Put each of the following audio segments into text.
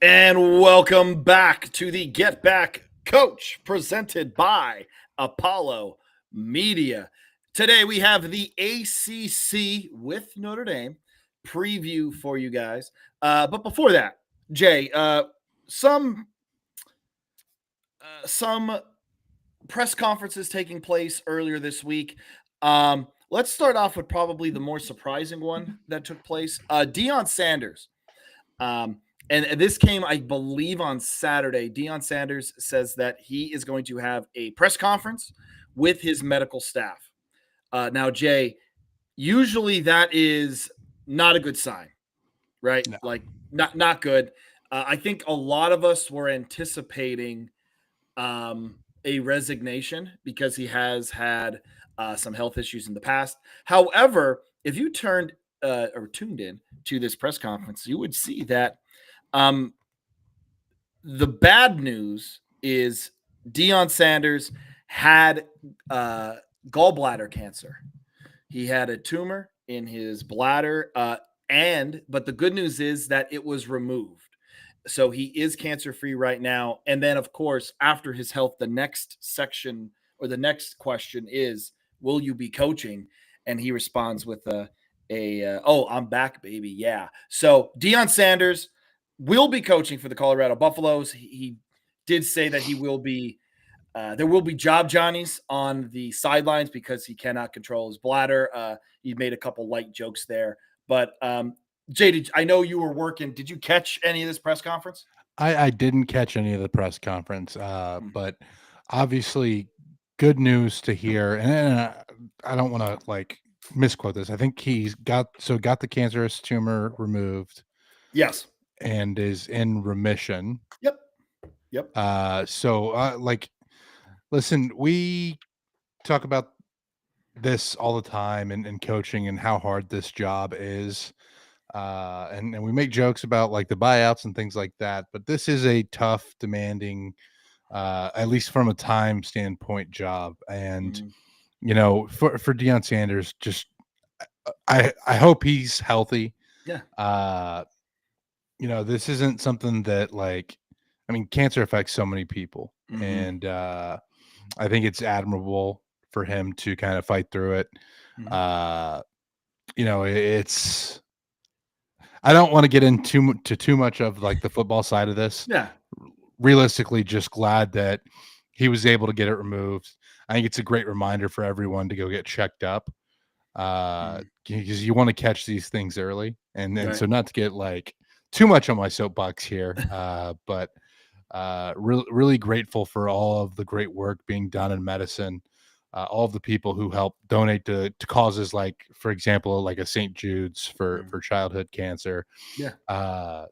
And welcome back to the Get Back Coach presented by Apollo Media. Today we have the ACC with Notre Dame preview for you guys. But before that, Jay, some some press conferences taking place earlier this week. Let's start off with probably the more surprising one that took place. Deion Sanders. Um, and this came, I believe, on Saturday. Deion Sanders says that he is going to have a press conference with his medical staff. Now, Jay, usually that is not a good sign, right? No. Like not good. I think a lot of us were anticipating a resignation because he has had some health issues in the past. However, if you turned or tuned in to this press conference, you would see that um, the bad news is Deion Sanders had gallbladder cancer. He had a tumor in his bladder, but the good news is that it was removed. So he is cancer free right now. And then, of course, after his health, the next section or the next question is, "Will you be coaching?" And he responds with "Oh, I'm back, baby, yeah." So Deion Sanders will be coaching for the Colorado Buffaloes. He did say that he will be. There will be job Johnnies on the sidelines because he cannot control his bladder. He made a couple light jokes there, but Jay, I know you were working. Did you catch any of this press conference? I didn't catch any of the press conference, Hmm. but obviously good news to hear. And I don't want to misquote this. I think he's got the cancerous tumor removed Yes. and is in remission. Yep. Yep. Listen, we talk about this all the time and coaching and how hard this job is. And we make jokes about like the buyouts and things like that, but this is a tough, demanding, at least from a time standpoint, job. And Mhm. for Deion Sanders, just I hope he's healthy. Yeah. Uh, this isn't something that cancer affects so many people, Hmm. and I think it's admirable for him to kind of fight through it. Hmm. Uh, it's I don't want to get into too much of like the football side of this. Yeah. Realistically, just glad that he was able to get it removed. I think it's a great reminder for everyone to go get checked up, Mhm. because you want to catch these things early. And Right. so not to get like too much on my soapbox here, but really grateful for all of the great work being done in medicine. All of the people who help donate to causes like, for example, like a St. Jude's for Mhm. childhood cancer. Yeah. Uh,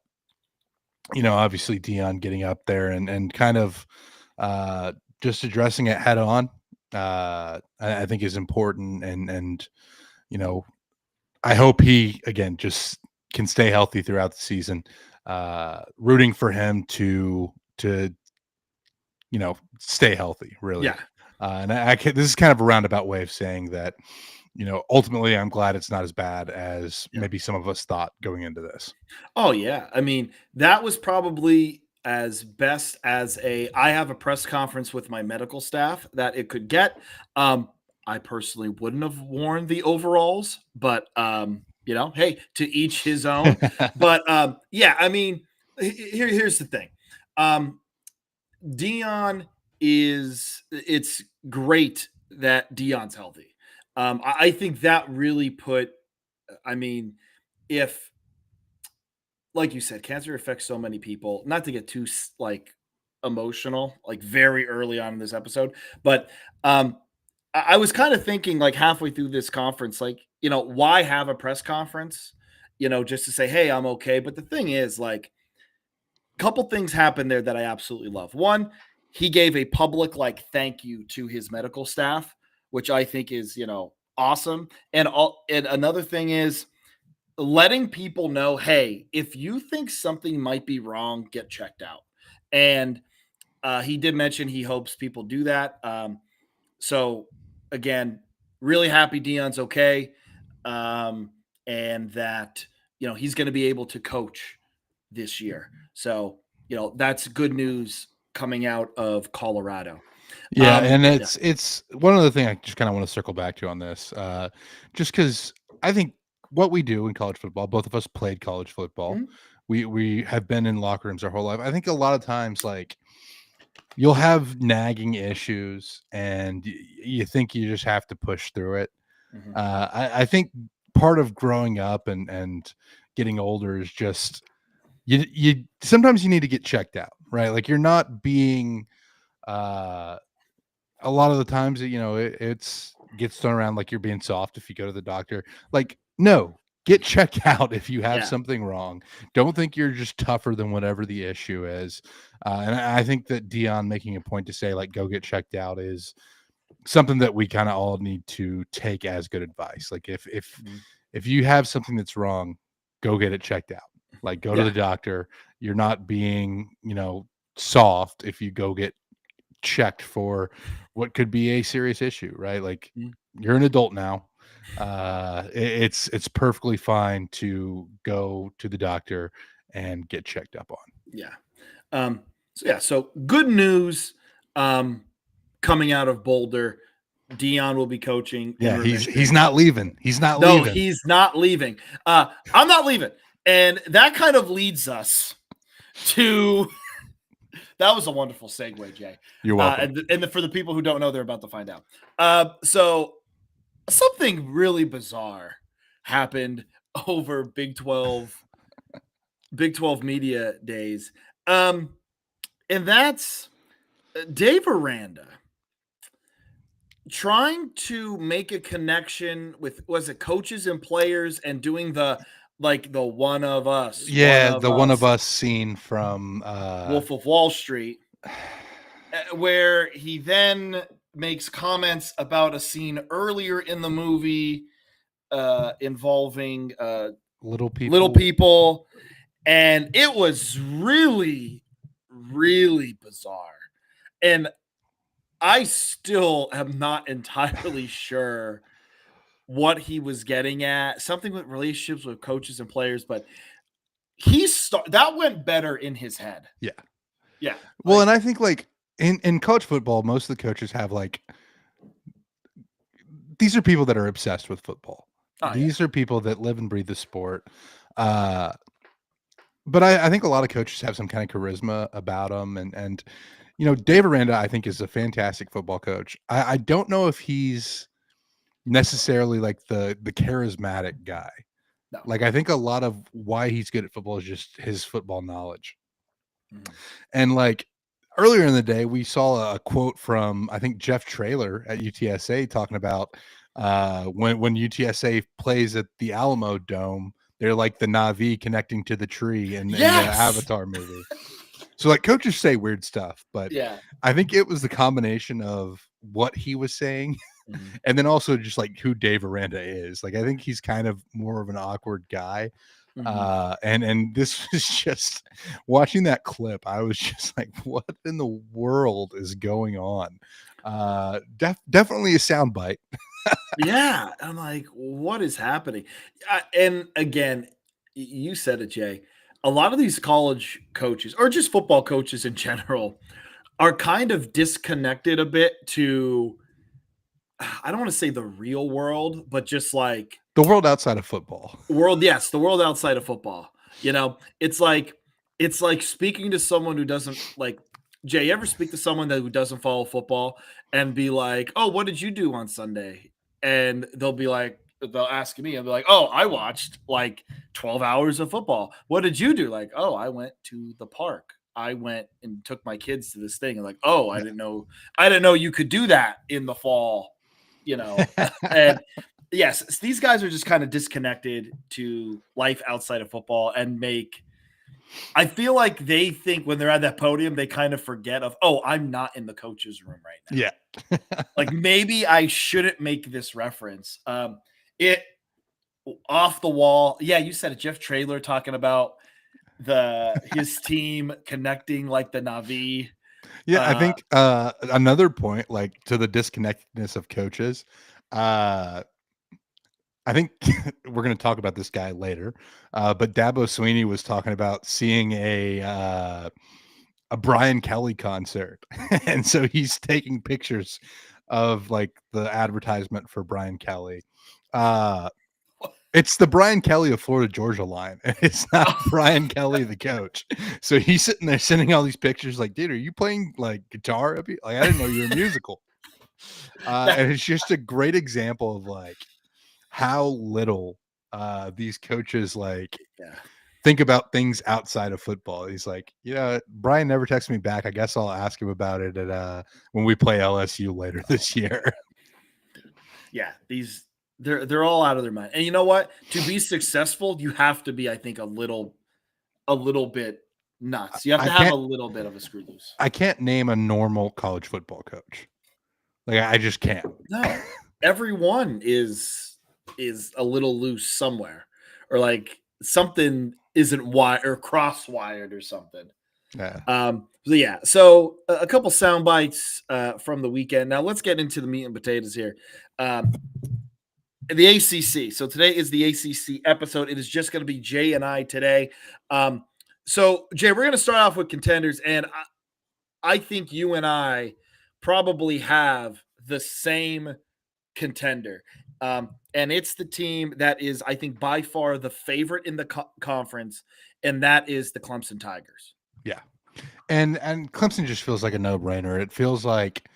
obviously Dion getting up there and kind of uh, just addressing it head on. I think is important, and you know, I hope he again just can stay healthy throughout the season. Rooting for him to stay healthy, really. Yeah. And I can, this is kind of a roundabout way of saying that, ultimately, I'm glad it's not as bad as Yeah. maybe some of us thought going into this. Oh yeah. I mean, that was probably as best as I have a press conference with my medical staff that it could get. Um, I personally wouldn't have worn the overalls, but hey, to each his own. But yeah, I mean, here's the thing. Um, Dion it's great that Dion's healthy. I think that really put I mean, if like you said, cancer affects so many people. Not to get too emotional, like very early on in this episode, but um, I was kind of thinking like halfway through this conference, like why have a press conference? Just to say, hey, I'm okay. But the thing is, like, a couple things happened there that I absolutely love. One, he gave a public like thank you to his medical staff, which I think is awesome. And another thing is letting people know, hey, if you think something might be wrong, get checked out. And he did mention he hopes people do that. So again, really happy Dion's okay, um, and that he's going to be able to coach this year. So, that's good news coming out of Colorado. Yeah, and Yeah. it's one other thing I just kind of want to circle back to on this, just because I think what we do in college football, both of us played college football. Mhm. We have been in locker rooms our whole life. I think a lot of times, like you'll have nagging issues, and you think you just have to push through it. Mhm. I think part of growing up and getting older is just you sometimes you need to get checked out, right? Like you're not being uh a lot of the times, it's gets thrown around like you're being soft if you go to the doctor. Like, no, get checked out if you have Yeah. something wrong. Don't think you're just tougher than whatever the issue is. And I think that Dion making a point to say, like, go get checked out is something that we kind of all need to take as good advice. Like, Mhm. if you have something that's wrong, go get it checked out. Like, go to Yeah. the doctor. You're not being, soft if you go get checked for what could be a serious issue, right? Like Mhm. you're an adult now. It's perfectly fine to go to the doctor and get checked up on. Yeah. So good news coming out of Boulder. Dion will be coaching in Yeah, he's remission. not leaving. He's not No, leaving. he's not leaving. I'm not leaving. And that kind of leads us to that was a wonderful segue, Jay. You're welcome. And for the people who don't know, they're about to find out. So something really bizarre happened over Big 12 media days. And that's Dave Aranda trying to make a connection with, was it coaches and players, and doing the one of us, Yeah, the one of us scene from Wolf of Wall Street, where he then makes comments about a scene earlier in the movie involving Little little People. people, and it was really, really bizarre. And I still am not entirely sure what he was getting at. Something with relationships with coaches and players, but that went better in his head. Yeah. Yeah. Well, Like, and I think like in college football, most of the coaches have like these are people that are obsessed with football. oh yeah. These are people that live and breathe the sport. Uh, but I think a lot of coaches have some kind of charisma about them, and Dave Aranda I think is a fantastic football coach. I don't know if he's necessarily like the charismatic guy. No. Like I think a lot of why he's good at football is just his football knowledge. Mhm. And like earlier in the day, we saw a quote from I think Jeff Traylor at UTSA talking about when UTSA plays at the Alamo Dome, they're like the Navi connecting to the tree in the Yes. Avatar movie. So like coaches say weird stuff, but Yeah. I think it was the combination of what he was saying Mhm. and then also just like who Dave Aranda is. Like I think he's kind of more of an awkward guy. Mhm. And this was just watching that clip, I was just like, what in the world is going on? Definitely a soundbite. Yeah. I'm like, what is happening? And again, you said it, Jay. A lot of these college coaches, or just football coaches in general, are kind of disconnected a bit to, I don't want to say the real world, but just like The world outside of football. yes, the world outside of football. It's like speaking to someone who doesn't like, Jay, you ever speak to someone who doesn't follow football and be like, "Oh, what did you do on Sunday?" And they'll ask me and be like, "Oh, I watched like 12 hours of football. What did you do?" Like, "Oh, I went to the park. I went and took my kids to this thing." And like, "Oh, I didn't know you could do that in the fall." You know, and yes, these guys are just kind of disconnected to life outside of football, and I feel like they think when they're at that podium, they kind of forget of, oh, I'm not in the coach's room right now. Yeah. Like maybe I shouldn't make this reference. It off the wall. Yeah, you said it. Jeff Traylor talking about his team connecting like the Navi. Yeah, I Uh, think another point, like to the disconnectedness of coaches, uh I think we're going to talk about this guy later, but Dabo Sweeney was talking about seeing a Brian Kelly concert, and so he's taking pictures of like the advertisement for Brian Kelly. Uh, it's the Brian Kelly of Florida Georgia line. It's not Brian Kelly, the coach. So he's sitting there sending all these pictures, like, dude, are you playing like guitar? Like, I didn't know you were musical. That- And it's just a great example of like how little these coaches like yeah. think about things outside of football. He's like, Brian never texted me back. I guess I'll ask him about it at when we play LSU later this year. Yeah, they're all out of their mind. And you know what? To be successful, you have to be, I think, a little bit nuts. You have I to have a can't little bit of a screw loose. I can't name a normal college football coach. Like I just can't. No, everyone is a little loose somewhere, or like something isn't wired or cross wired or something. Yeah. So yeah, so a couple sound bites from the weekend. Now let's get into the meat and potatoes here. The ACC. So today is the ACC episode. It is just going to be Jay and I today. So Jay, we're going to start off with contenders, and I think you and I probably have the same contender. And it's the team that is, I think, by far the favorite in the conference, and that is the Clemson Tigers. Yeah. And Clemson just feels like a no-brainer. It feels like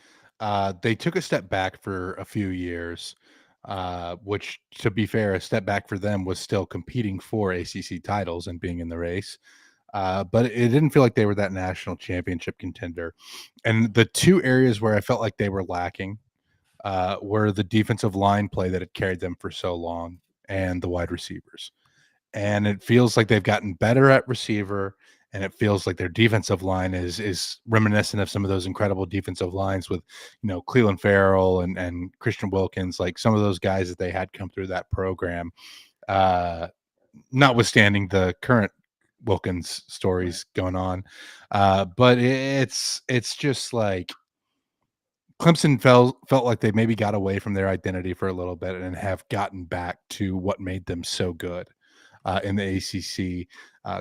they took a step back for a few years, which, to be fair, a step back for them was still competing for ACC titles and being in the race. But it didn't feel like they were that national championship contender. And the two areas where I felt like they were lacking were the defensive line play that had carried them for so long and the wide receivers. And it feels like they've gotten better at receiver, and it feels like their defensive line is reminiscent of some of those incredible defensive lines with, Cleveland Farrell and Christian Wilkins, like some of those guys that they had come through that program. Notwithstanding the current Wilkins stories going on, but it's just like Clemson felt like they maybe got away from their identity for a little bit and have gotten back to what made them so good in the ACC.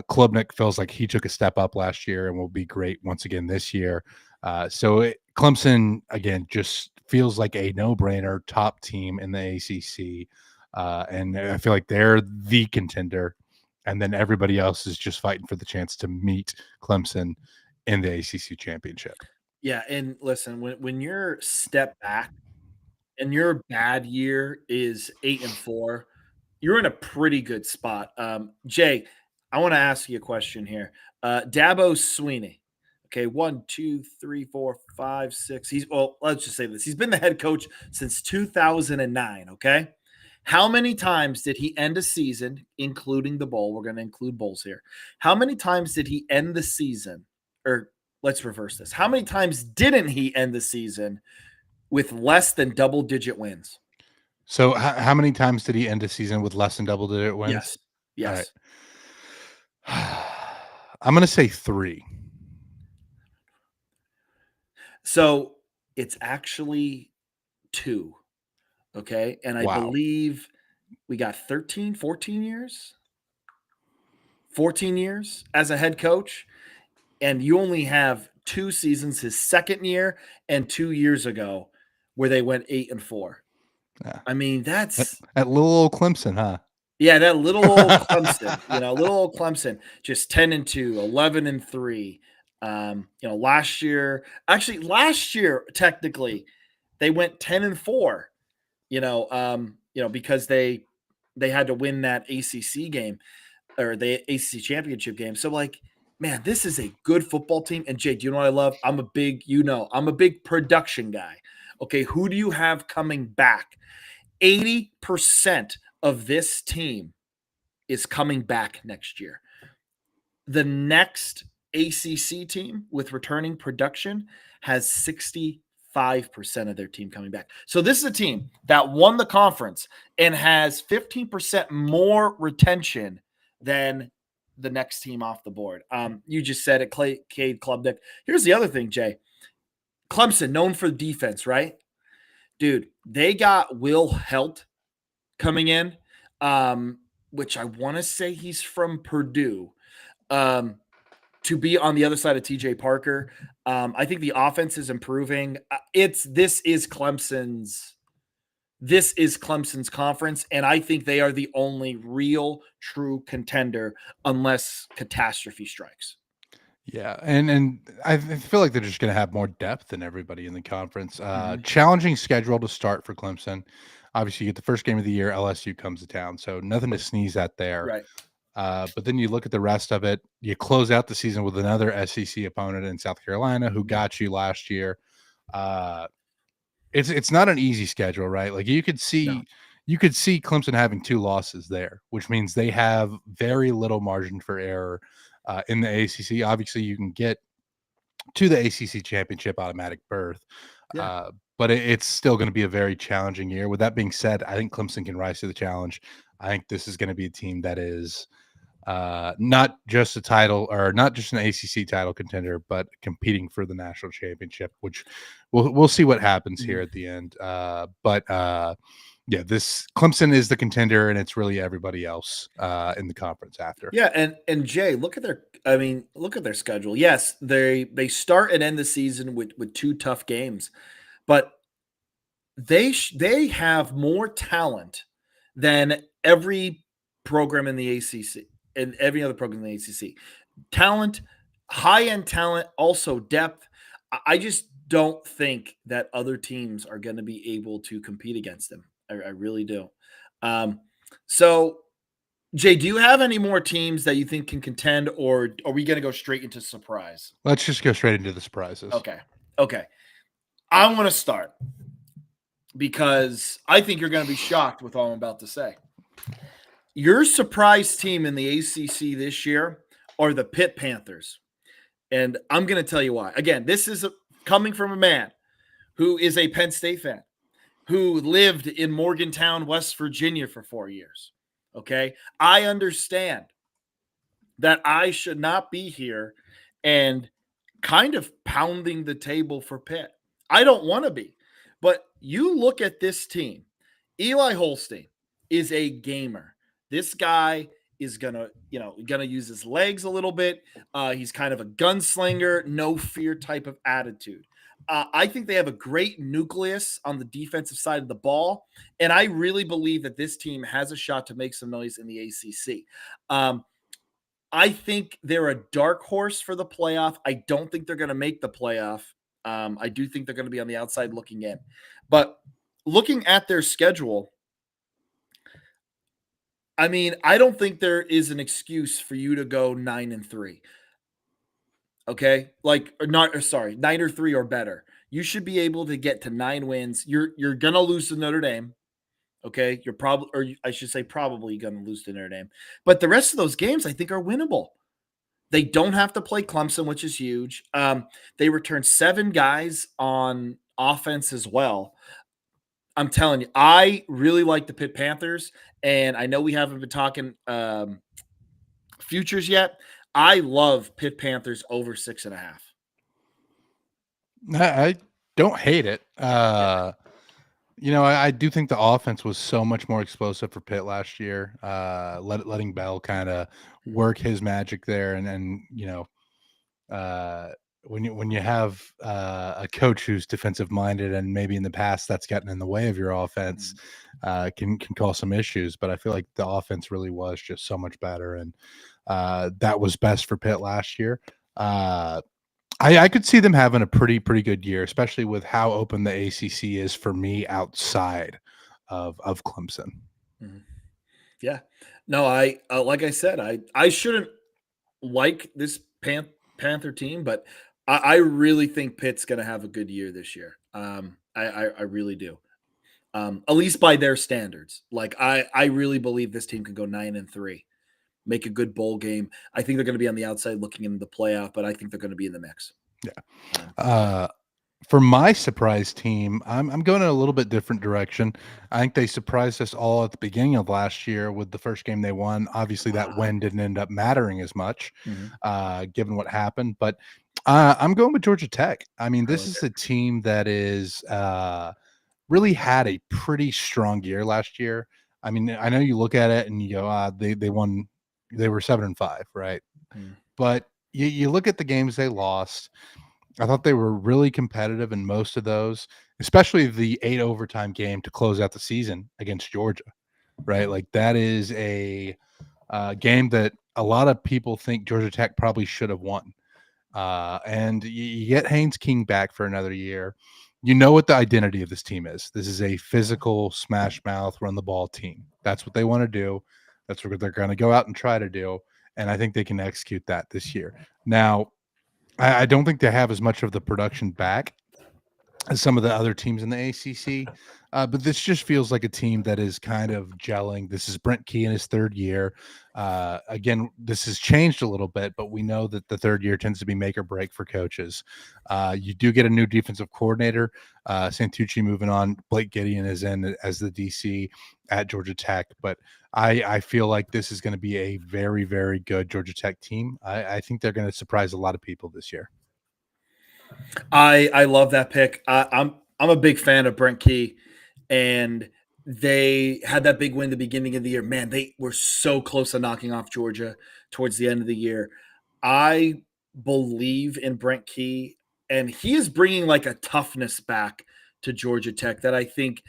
Klubnik feels like he took a step up last year and will be great once again this year. Clemson, again, just feels like a no-brainer top team in the ACC. And I feel like they're the contender. And then everybody else is just fighting for the chance to meet Clemson in the ACC championship. Yeah, and listen, when your step back and your bad year is 8-4, you're in a pretty good spot. Jay, I want to ask you a question here. Dabo Sweeney. Okay, 1, 2, 3, 4, 5, 6. Let's just say this. He's been the head coach since 2009. Okay. How many times did he end a season, including the bowl? We're going to include bowls here. How many times did he end the season? Or let's reverse this. How many times didn't he end the season with less than double-digit wins? So how many times did he end a season with less than double-digit wins? Yes. Yes. All right. I'm going to say 3. So it's actually 2. Okay. And I believe we got 13, 14 years. 14 years as a head coach. And you only have 2 seasons, his second year and 2 years ago, where they went 8-4. Yeah. I mean, that's at little old Clemson, huh? Yeah, that little old Clemson, little old Clemson, just 10-2, 11-3. Last year, technically, they went 10-4. Because they had to win that ACC game or the ACC championship game. So, like, man, this is a good football team. And Jay, do you know what I love? I'm a big production guy. Okay, who do you have coming back? 80% of this team is coming back next year. The next ACC team with returning production has 65% of their team coming back. So this is a team that won the conference and has 15% more retention than the next team off the board. You just said it, Cade Klubnik. Here's the other thing, Jay. Clemson, known for defense, right? Dude, they got Will Helt coming in, um, which I want to say he's from Purdue, um, to be on the other side of TJ Parker. I think the offense is improving. This is Clemson's conference, and I think they are the only real true contender unless catastrophe strikes. Yeah, and I feel like they're just going to have more depth than everybody in the conference. Mm-hmm. Challenging schedule to start for Clemson. Obviously, you get the first game of the year. LSU comes to town, so nothing to sneeze at there. Right. But then you look at the rest of it. You close out the season with another SEC opponent in South Carolina, who got you last year. Uh, it's not an easy schedule, right? Like No. you could see Clemson having 2 losses there, which means they have very little margin for error in the ACC. Obviously, you can get to the ACC championship automatic berth, Yeah. uh, but it's still going to be a very challenging year. With that being said, I think Clemson can rise to the challenge. I think this is going to be a team that is not just a title or not just an ACC title contender, but competing for the national championship, which we'll see what happens here at the end. Yeah, this Clemson is the contender, and it's really everybody else in the conference after. Yeah, and Jay, look at their schedule. Yes, they start and end the season with 2 tough games, but they have more talent than every program in the ACC and every other program in the ACC. Talent, high-end talent, also depth. I just don't think that other teams are going to be able to compete against them. I really do. Um, so, Jay, do you have any more teams that you think can contend, or are we going to go straight into surprise? Let's just go straight into the surprises. Okay. Okay. I want to start because I think you're going to be shocked with all I'm about to say. Your surprise team in the ACC this year are the Pitt Panthers. And I'm going to tell you why. Again, this is coming from a man who is a Penn State fan, who lived in Morgantown, West Virginia for 4 years. Okay. I understand that I should not be here and kind of pounding the table for Pitt. I don't want to be. But you look at this team. Eli Holstein is a gamer. This guy is gonna use his legs a little bit. He's kind of a gunslinger, no fear type of attitude. I think they have a great nucleus on the defensive side of the ball, and I really believe that this team has a shot to make some noise in the ACC. I think they're a dark horse for the playoff. I don't think they're going to make the playoff. I do think they're going to be on the outside looking in. But looking at their schedule, I mean, I don't think there is an excuse for you to go 9-3. Okay? 9-3 or better. You should be able to get to 9 wins. You're going to lose to Notre Dame. Okay? You're probably, or I should say probably going to lose to Notre Dame. But the rest of those games I think are winnable. They don't have to play Clemson, which is huge. They returned 7 guys on offense as well. I'm telling you, I really like the Pitt Panthers, and I know we haven't been talking futures yet. I love Pitt Panthers over 6.5. I don't hate it. I do think the offense was so much more explosive for Pitt last year. Letting Bell kind of work his magic there, and when you have a coach who's defensive minded, and maybe in the past that's gotten in the way of your offense, can cause some issues. But I feel like the offense really was just so much better, and that was best for Pitt last year. I could see them having a pretty good year, especially with how open the ACC is for me outside of Clemson. Mm-hmm. Yeah, no, I like I said, I shouldn't like this Panther team, but I really think Pitt's going to have a good year this year. I really do. At least by their standards. Like I really believe this team can go 9-3, make a good bowl game. I think they're going to be on the outside looking into the playoff, but I think they're going to be in the mix. Yeah. For my surprise team, I'm going in a little bit different direction. I think they surprised us all at the beginning of last year with the first game they won. Obviously, that win didn't end up mattering as much, given what happened. But I'm going with Georgia Tech. I mean, this is a team that is really had a pretty strong year last year. I mean, I know you look at it and you go, they won, they were 7-5, right? Mm. But you look at the games they lost. I thought they were really competitive in most of those, especially the 8 overtime game to close out the season against Georgia, right? Like that is a game that a lot of people think Georgia Tech probably should have won. And you get Haynes King back for another year. You know what the identity of this team is. This is a physical, smash mouth, run the ball team. That's what they want to do. That's what they're going to go out and try to do. And I think they can execute that this year. Now, I don't think they have as much of the production back as some of the other teams in the ACC. But this just feels like a team that is kind of gelling. This is Brent Key in his third year. Again, this has changed a little bit, but we know that the third year tends to be make or break for coaches. You do get a new defensive coordinator, Santucci moving on. Blake Gideon is in as the DC at Georgia Tech, but I feel like this is going to be a very, very good Georgia Tech team. I think they're going to surprise a lot of people this year. I love that pick. I'm a big fan of Brent Key, and they had that big win at the beginning of the year. Man, they were so close to knocking off Georgia towards the end of the year. I believe in Brent Key, and he is bringing like a toughness back to Georgia Tech that I think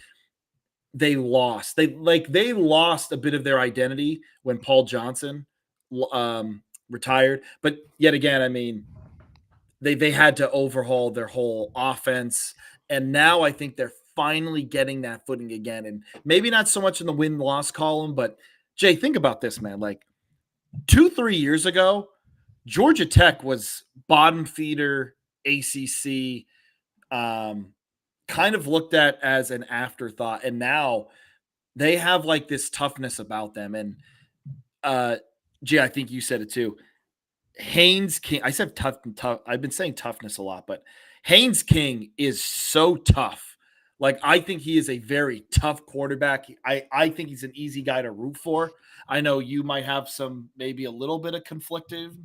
they lost. They lost a bit of their identity when Paul Johnson retired. But yet again, I mean, they had to overhaul their whole offense, and now I think they're finally getting that footing again. And maybe not so much in the win-loss column, but Jay, think about this, man. Like 2-3 years ago, Georgia Tech was bottom feeder ACC, kind of looked at as an afterthought, and now they have like this toughness about them. And Jay, I think you said it too. Haynes King, I said tough. I've been saying toughness a lot, but Haynes King is so tough. Like, I think he is a very tough quarterback. I think he's an easy guy to root for. I know you might have some, maybe a little bit of conflictive,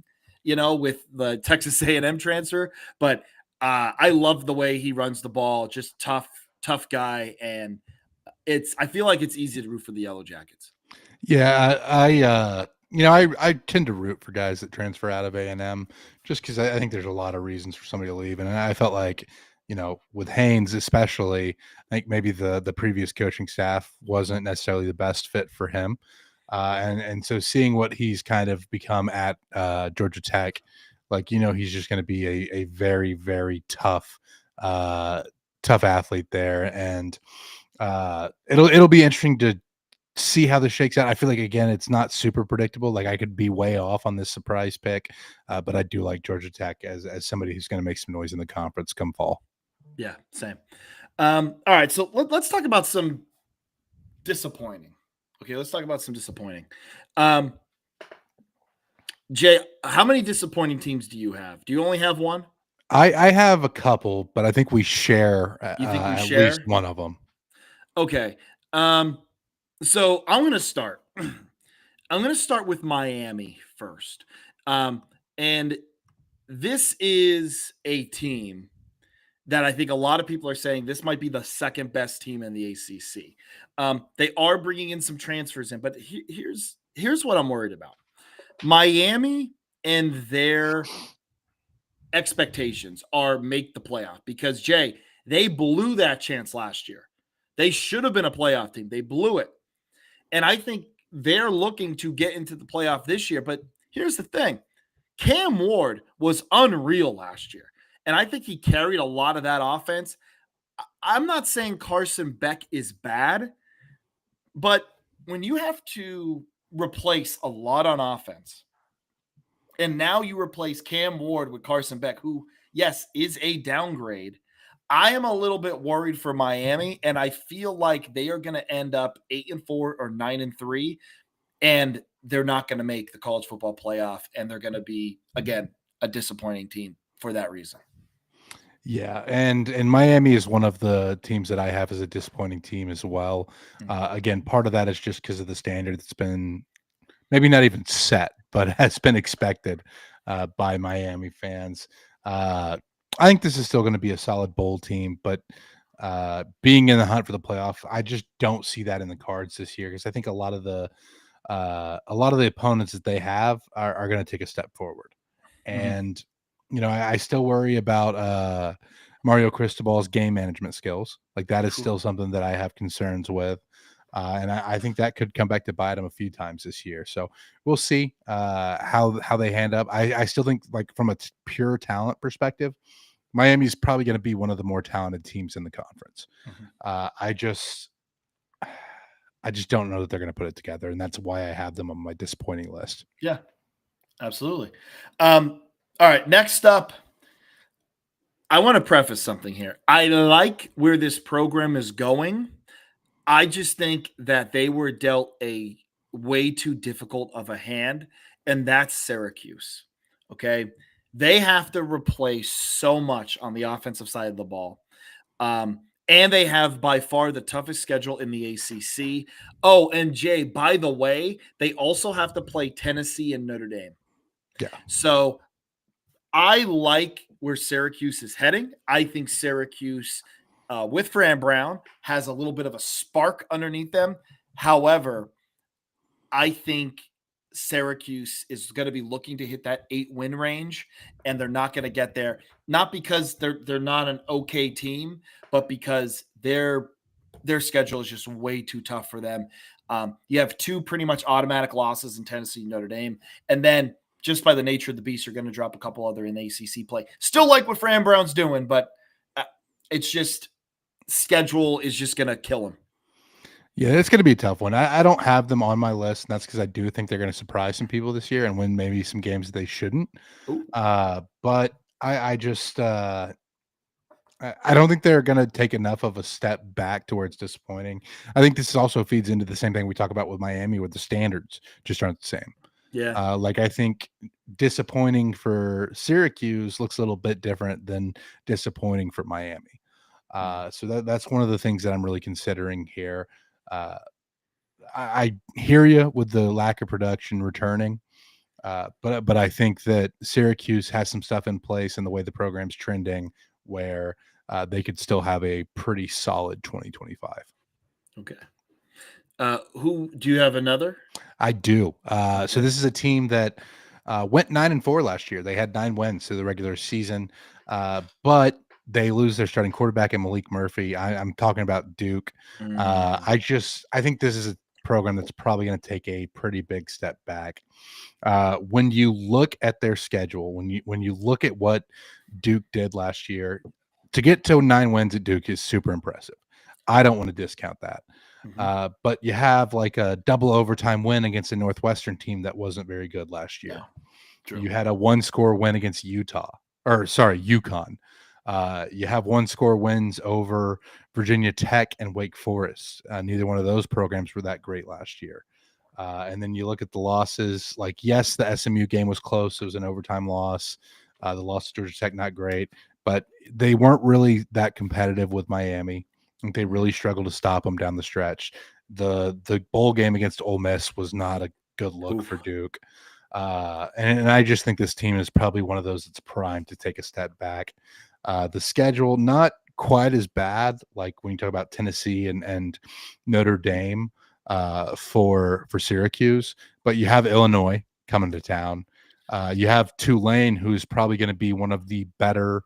with the Texas A&M transfer, but I love the way he runs the ball. Just tough guy, and I feel like it's easy to root for the Yellow Jackets. Yeah, I tend to root for guys that transfer out of A&M just because I think there's a lot of reasons for somebody to leave, and I felt like with Haynes especially, I think maybe the previous coaching staff wasn't necessarily the best fit for him, and so seeing what he's kind of become at Georgia Tech, like he's just going to be a very, very tough athlete there, and it'll be interesting to see how this shakes out. I feel like, again, it's not super predictable. Like, I could be way off on this surprise pick, but I do like Georgia Tech as somebody who's going to make some noise in the conference come fall. Yeah, same. All right, so let's talk about some disappointing. Okay, let's talk about some disappointing. Jay, how many disappointing teams do you have? Do you only have one? I have a couple, but I think we share You think we at least share? one of them. Okay. So I'm going to start. I'm going to start with Miami first. And this is a team that I think a lot of people are saying this might be the second best team in the ACC. They are bringing in some transfers in, but here's what I'm worried about. Miami and their expectations are make the playoff because, Jay, they blew that chance last year. They should have been a playoff team. They blew it. And I think they're looking to get into the playoff this year. But here's the thing. Cam Ward was unreal last year. And I think he carried a lot of that offense. I'm not saying Carson Beck is bad, but when you have to replace a lot on offense, and now you replace Cam Ward with Carson Beck, who, yes, is a downgrade, I am a little bit worried for Miami, and I feel like they are going to end up 8-4 or 9-3, and they're not going to make the college football playoff, and they're going to be, again, a disappointing team for that reason. Yeah, and Miami is one of the teams that I have as a disappointing team as well. Again, part of that is just because of the standard that's been maybe not even set, but has been expected by Miami fans. I think this is still going to be a solid bowl team, but being in the hunt for the playoff. I just don't see that in the cards this year because I think a lot of the opponents that they have are going to take a step forward. Mhm. And I still worry about Mario Cristobal's game management skills. Like that is Whew. still something that I have concerns with. And I think that could come back to bite him a few times this year. So we'll see how they hand up. I still think, like, from a pure talent perspective, Miami's probably going to be one of the more talented teams in the conference. Mhm. Uh, I just I just don't know that they're going to put it together, and that's why I have them on my disappointing list. Yeah, absolutely. All right, next up, I want to preface something here. I like where this program is going. I just think that they were dealt a way too difficult of a hand, and that's Syracuse. Okay. They have to replace so much on the offensive side of the ball. And they have by far the toughest schedule in the ACC. Oh, and Jay, by the way, they also have to play Tennessee and Notre Dame. Yeah. So I like where Syracuse is heading. I think Syracuse, with Fran Brown, has a little bit of a spark underneath them. However, I think Syracuse is going to be looking to hit that 8-win range, and they're not going to get there. Not because they're not an okay team, but because their schedule is just way too tough for them. You have two pretty much automatic losses in Tennessee and Notre Dame, and then just by the nature of the beast, you're going to drop a couple other in ACC play. Still like what Fran Brown's doing, but it's just schedule is just going to kill him. Yeah, it's going to be a tough one. I don't have them on my list, and that's because I do think they're going to surprise some people this year and win maybe some games that they shouldn't. Ooh. But I just I don't think they're going to take enough of a step back to where it's disappointing. I think this also feeds into the same thing we talk about with Miami, with the standards just aren't the same. Yeah. Like, I think disappointing for Syracuse looks a little bit different than disappointing for Miami. So that's one of the things that I'm really considering here. Uh, I hear you with the lack of production returning, but I think that Syracuse has some stuff in place and the way the program's trending where they could still have a pretty solid 2025. Okay. Who do you have another? I do. So Okay. this is a team that went 9-4 last year. They had 9 wins through the regular season, but they lose their starting quarterback and Malik Murphy. I'm talking about Duke. Mm, I think this is a program that's probably going to take a pretty big step back. When you look at their schedule, when you look at what Duke did last year, to get to 9 wins at Duke is super impressive. I don't want to discount that. mhm. But you have like a double overtime win against a Northwestern team that wasn't very good last year. Yeah, true. You had a 1-score win against UConn. You have 1-score wins over Virginia Tech and Wake Forest. Neither one of those programs were that great last year. And then you look at the losses. Like, yes, the SMU game was close. It was an overtime loss. The loss to Georgia Tech, not great, but they weren't really that competitive with Miami. I think they really struggled to stop them down the stretch. The bowl game against Ole Miss was not a good look for Oof. Duke. And I just think this team is probably one of those that's primed to take a step back. The schedule, not quite as bad, like when you talk about Tennessee and Notre Dame for Syracuse, but you have Illinois coming to town. You have Tulane, who's probably going to be one of the better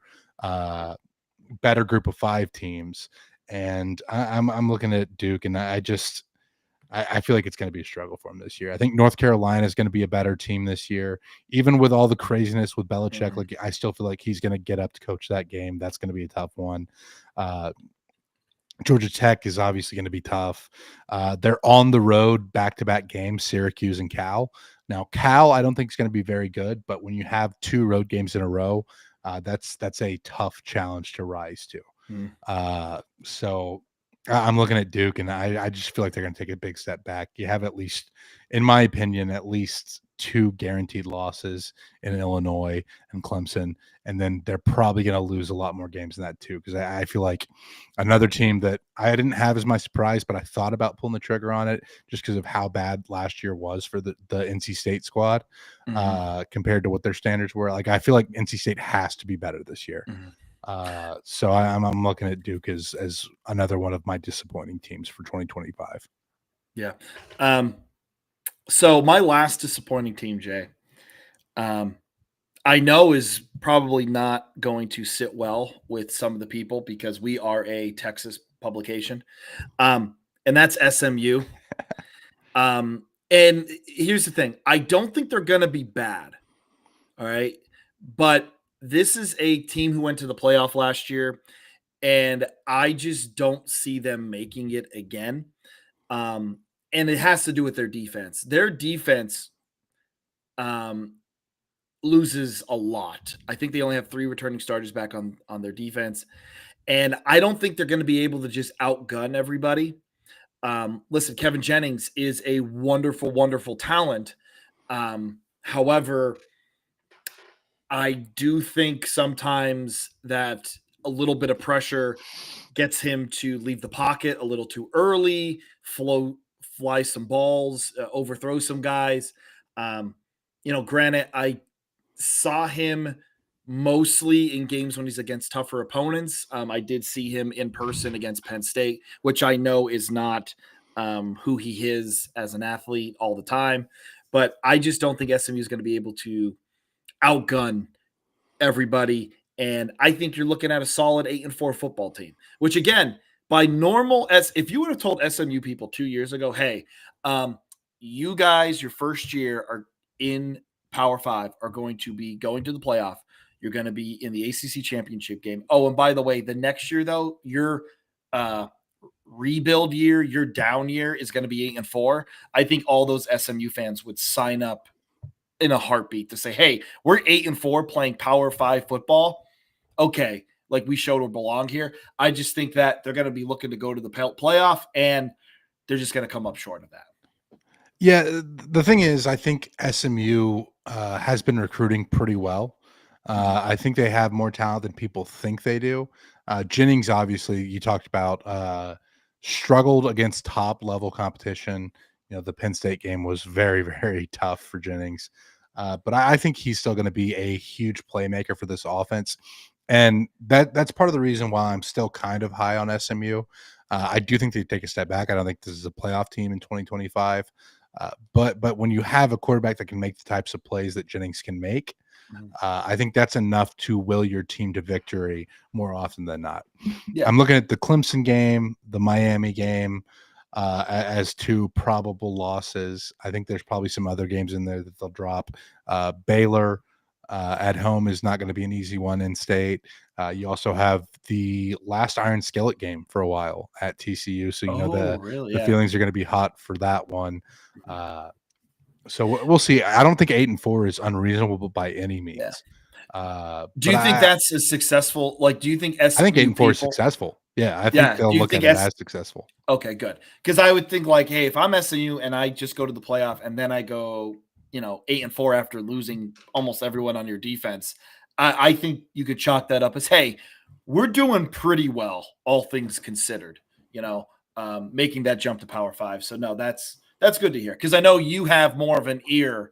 group of 5 teams. And I'm looking at Duke, and I feel like it's going to be a struggle for them this year. I think North Carolina is going to be a better team this year, even with all the craziness with Belichick. Mhm. Like, I still feel like he's going to get up to coach that game. That's going to be a tough one. Georgia Tech is obviously going to be tough. They're on the road back-to-back games, Syracuse and Cal. Now, Cal, I don't think is going to be very good, but when you have 2 road games in a row, that's a tough challenge to rise to. Mm. So I'm looking at Duke, and I just feel like they're going to take a big step back. You have, at least, in my opinion, at least 2 guaranteed losses in Illinois and Clemson, and then they're probably going to lose a lot more games than that too. Because I feel like another team that I didn't have as my surprise, but I thought about pulling the trigger on it just because of how bad last year was for the NC State squad Mhm. compared to what their standards were. Like, I feel like NC State has to be better this year. Mhm. So I'm looking at Duke as another one of my disappointing teams for 2025. Yeah. So my last disappointing team, Jay, um, I know is probably not going to sit well with some of the people because we are a Texas publication, and that's SMU. And here's the thing: I don't think they're going to be bad. All right, but this is a team who went to the playoff last year, and I just don't see them making it again. Um, and it has to do with their defense. Their defense um, loses a lot. I think they only have 3 returning starters back on their defense, and I don't think they're going to be able to just outgun everybody. Listen, Kevin Jennings is a wonderful, wonderful talent. However, I do think sometimes that a little bit of pressure gets him to leave the pocket a little too early, fly some balls, overthrow some guys. Um, granted, I saw him mostly in games when he's against tougher opponents. I did see him in person against Penn State, which I know is not who he is as an athlete all the time. But I just don't think SMU is going to be able to outgun everybody. And I think you're looking at a solid 8-4 football team, which again, by normal as if you would have told SMU people 2 years ago, hey, you guys, your first year are in Power Five, are going to be going to the playoff. You're going to be in the ACC championship game. Oh, and by the way, the next year though, your rebuild year, your down year is going to be 8-4. I think all those SMU fans would sign up in a heartbeat to say, hey, we're 8-4 playing Power Five football. Okay, like we showed we belong here. I just think that they're going to be looking to go to the playoff, and they're just going to come up short of that. Yeah, the thing is, I think SMU has been recruiting pretty well. I think they have more talent than people think they do. Jennings, obviously, you talked about, struggled against top level competition. The Penn State game was very, very tough for Jennings. But I think he's still going to be a huge playmaker for this offense. And that's part of the reason why I'm still kind of high on SMU. I do think they take a step back. I don't think this is a playoff team in 2025. But when you have a quarterback that can make the types of plays that Jennings can make, I think that's enough to will your team to victory more often than not. Yeah. I'm looking at the Clemson game, the Miami game, as 2 probable losses. I think there's probably some other games in there that they'll drop. Baylor at home is not going to be an easy one in state. You also have the last Iron Skillet game for a while at TCU, so Really? the Yeah. feelings are going to be hot for that one. So we'll see. I don't think 8-4 is unreasonable by any means. Do you think that's a successful? Like, do you think SMU I think 8-4 people, is successful. Yeah, I think Yeah. they'll Do you look at think it as successful. Okay, good. Because I would think like, hey, if I'm SMU and I just go to the playoff and then I go, 8-4 after losing almost everyone on your defense, I think you could chalk that up as, hey, we're doing pretty well, all things considered. Making that jump to Power Five. So no, that's good to hear because I know you have more of an ear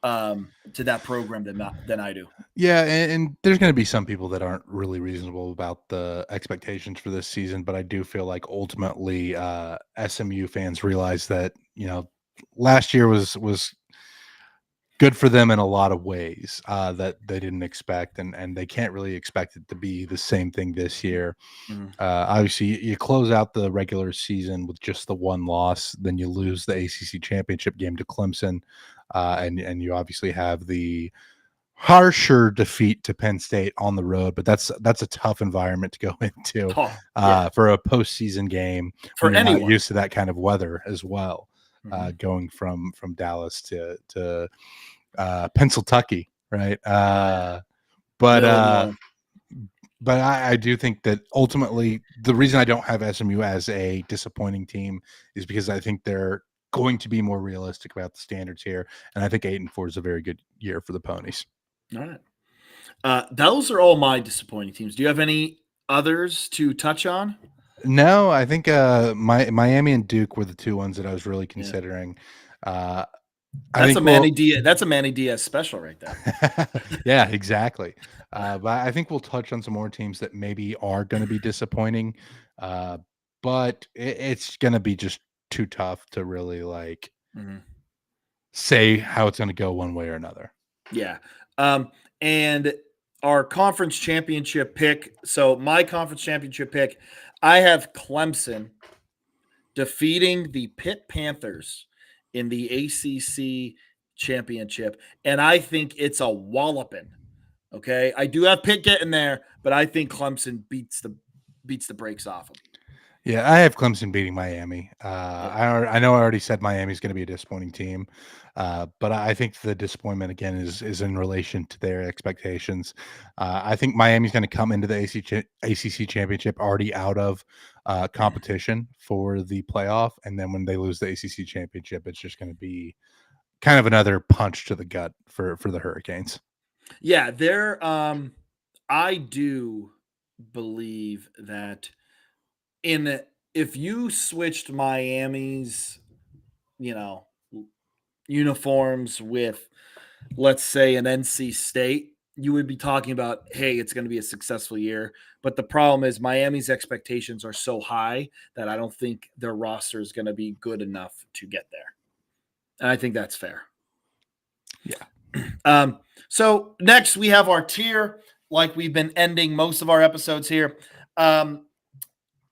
to that program than I do. Yeah, and there's going to be some people that aren't really reasonable about the expectations for this season, but I do feel like ultimately SMU fans realize that last year was good for them in a lot of ways that they didn't expect, and they can't really expect it to be the same thing this year. Obviously, you close out the regular season with just the 1 loss, then you lose the ACC championship game to Clemson, and you obviously have the harsher defeat to Penn State on the road, but that's a tough environment to go into for a postseason game For when you're anyone. not used to that kind of weather as well. Going from Dallas to Pennsylvania, right? But I do think that ultimately the reason I don't have SMU as a disappointing team is because I think they're going to be more realistic about the standards here, and I think 8-4 is a very good year for the Ponies. All right. Those are all my disappointing teams. Do you have any others to touch on? No, I think Miami and Duke were the 2 ones that I was really considering. I think we'll That's a Manny Diaz special right there. yeah, exactly. But I think we'll touch on some more teams that maybe are going to be disappointing, uh, but it's going to be just too tough to really like Mhm. say how it's going to go one way or another. Yeah. And our conference championship pick. So my conference championship pick, I have Clemson defeating the Pitt Panthers in the ACC championship, and I think it's a walloping. Okay, I do have Pitt getting there, but I think Clemson beats the brakes off them. Yeah, I have Clemson beating Miami. Yeah. I know I already said Miami's going to be a disappointing team, but I think the disappointment again is in relation to their expectations. I think Miami's going to come into the ACC championship already out of competition for the playoff, and then when they lose the ACC championship, it's just going to be kind of another punch to the gut for the Hurricanes. Yeah, they're I do believe that in if you switched Miami's, you know, uniforms with, let's say, an NC State, you would be talking about, hey, it's going to be a successful year. But the problem is Miami's expectations are so high that I don't think their roster is going to be good enough to get there. And I think that's fair. Yeah. So next we have our tier, like we've been ending most of our episodes here.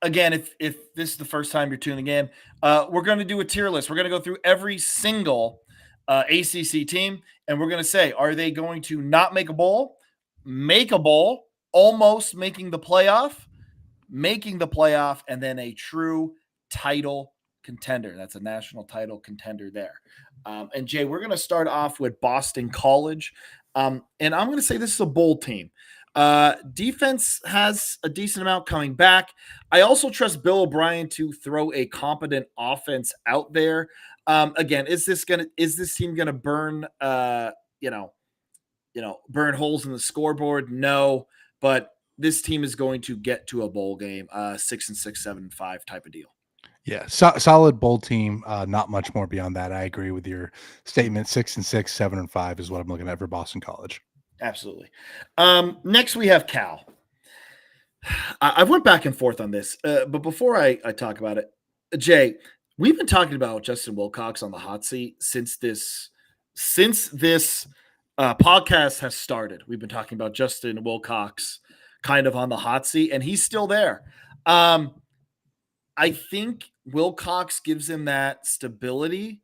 Again, if this is the first time you're tuning in, we're going to do a tier list. We're going to go through every single ACC team, and we're going to say, are they going to not make a bowl, almost making the playoff, and then a true title contender? That's a national title contender there. And Jay, we're going to start off with Boston College, and I'm going to say this is a bowl team. Defense has a decent amount coming back. I also trust Bill O'Brien to throw a competent offense out there. Again, is this team gonna burn burn holes in the scoreboard? No, but this team is going to get to a bowl game, 6-6, 7-5 type of deal. Yeah, solid bowl team. Not much more beyond that. I agree with your statement. 6-6, 7-5 is what I'm looking at for Boston College. Absolutely. Next, we have Cal. I've went back and forth on this, but before I talk about it, Jay, we've been talking about Justin Wilcox on the hot seat since this podcast has started. We've been talking about Justin Wilcox kind of on the hot seat, and he's still there. I think Wilcox gives him that stability,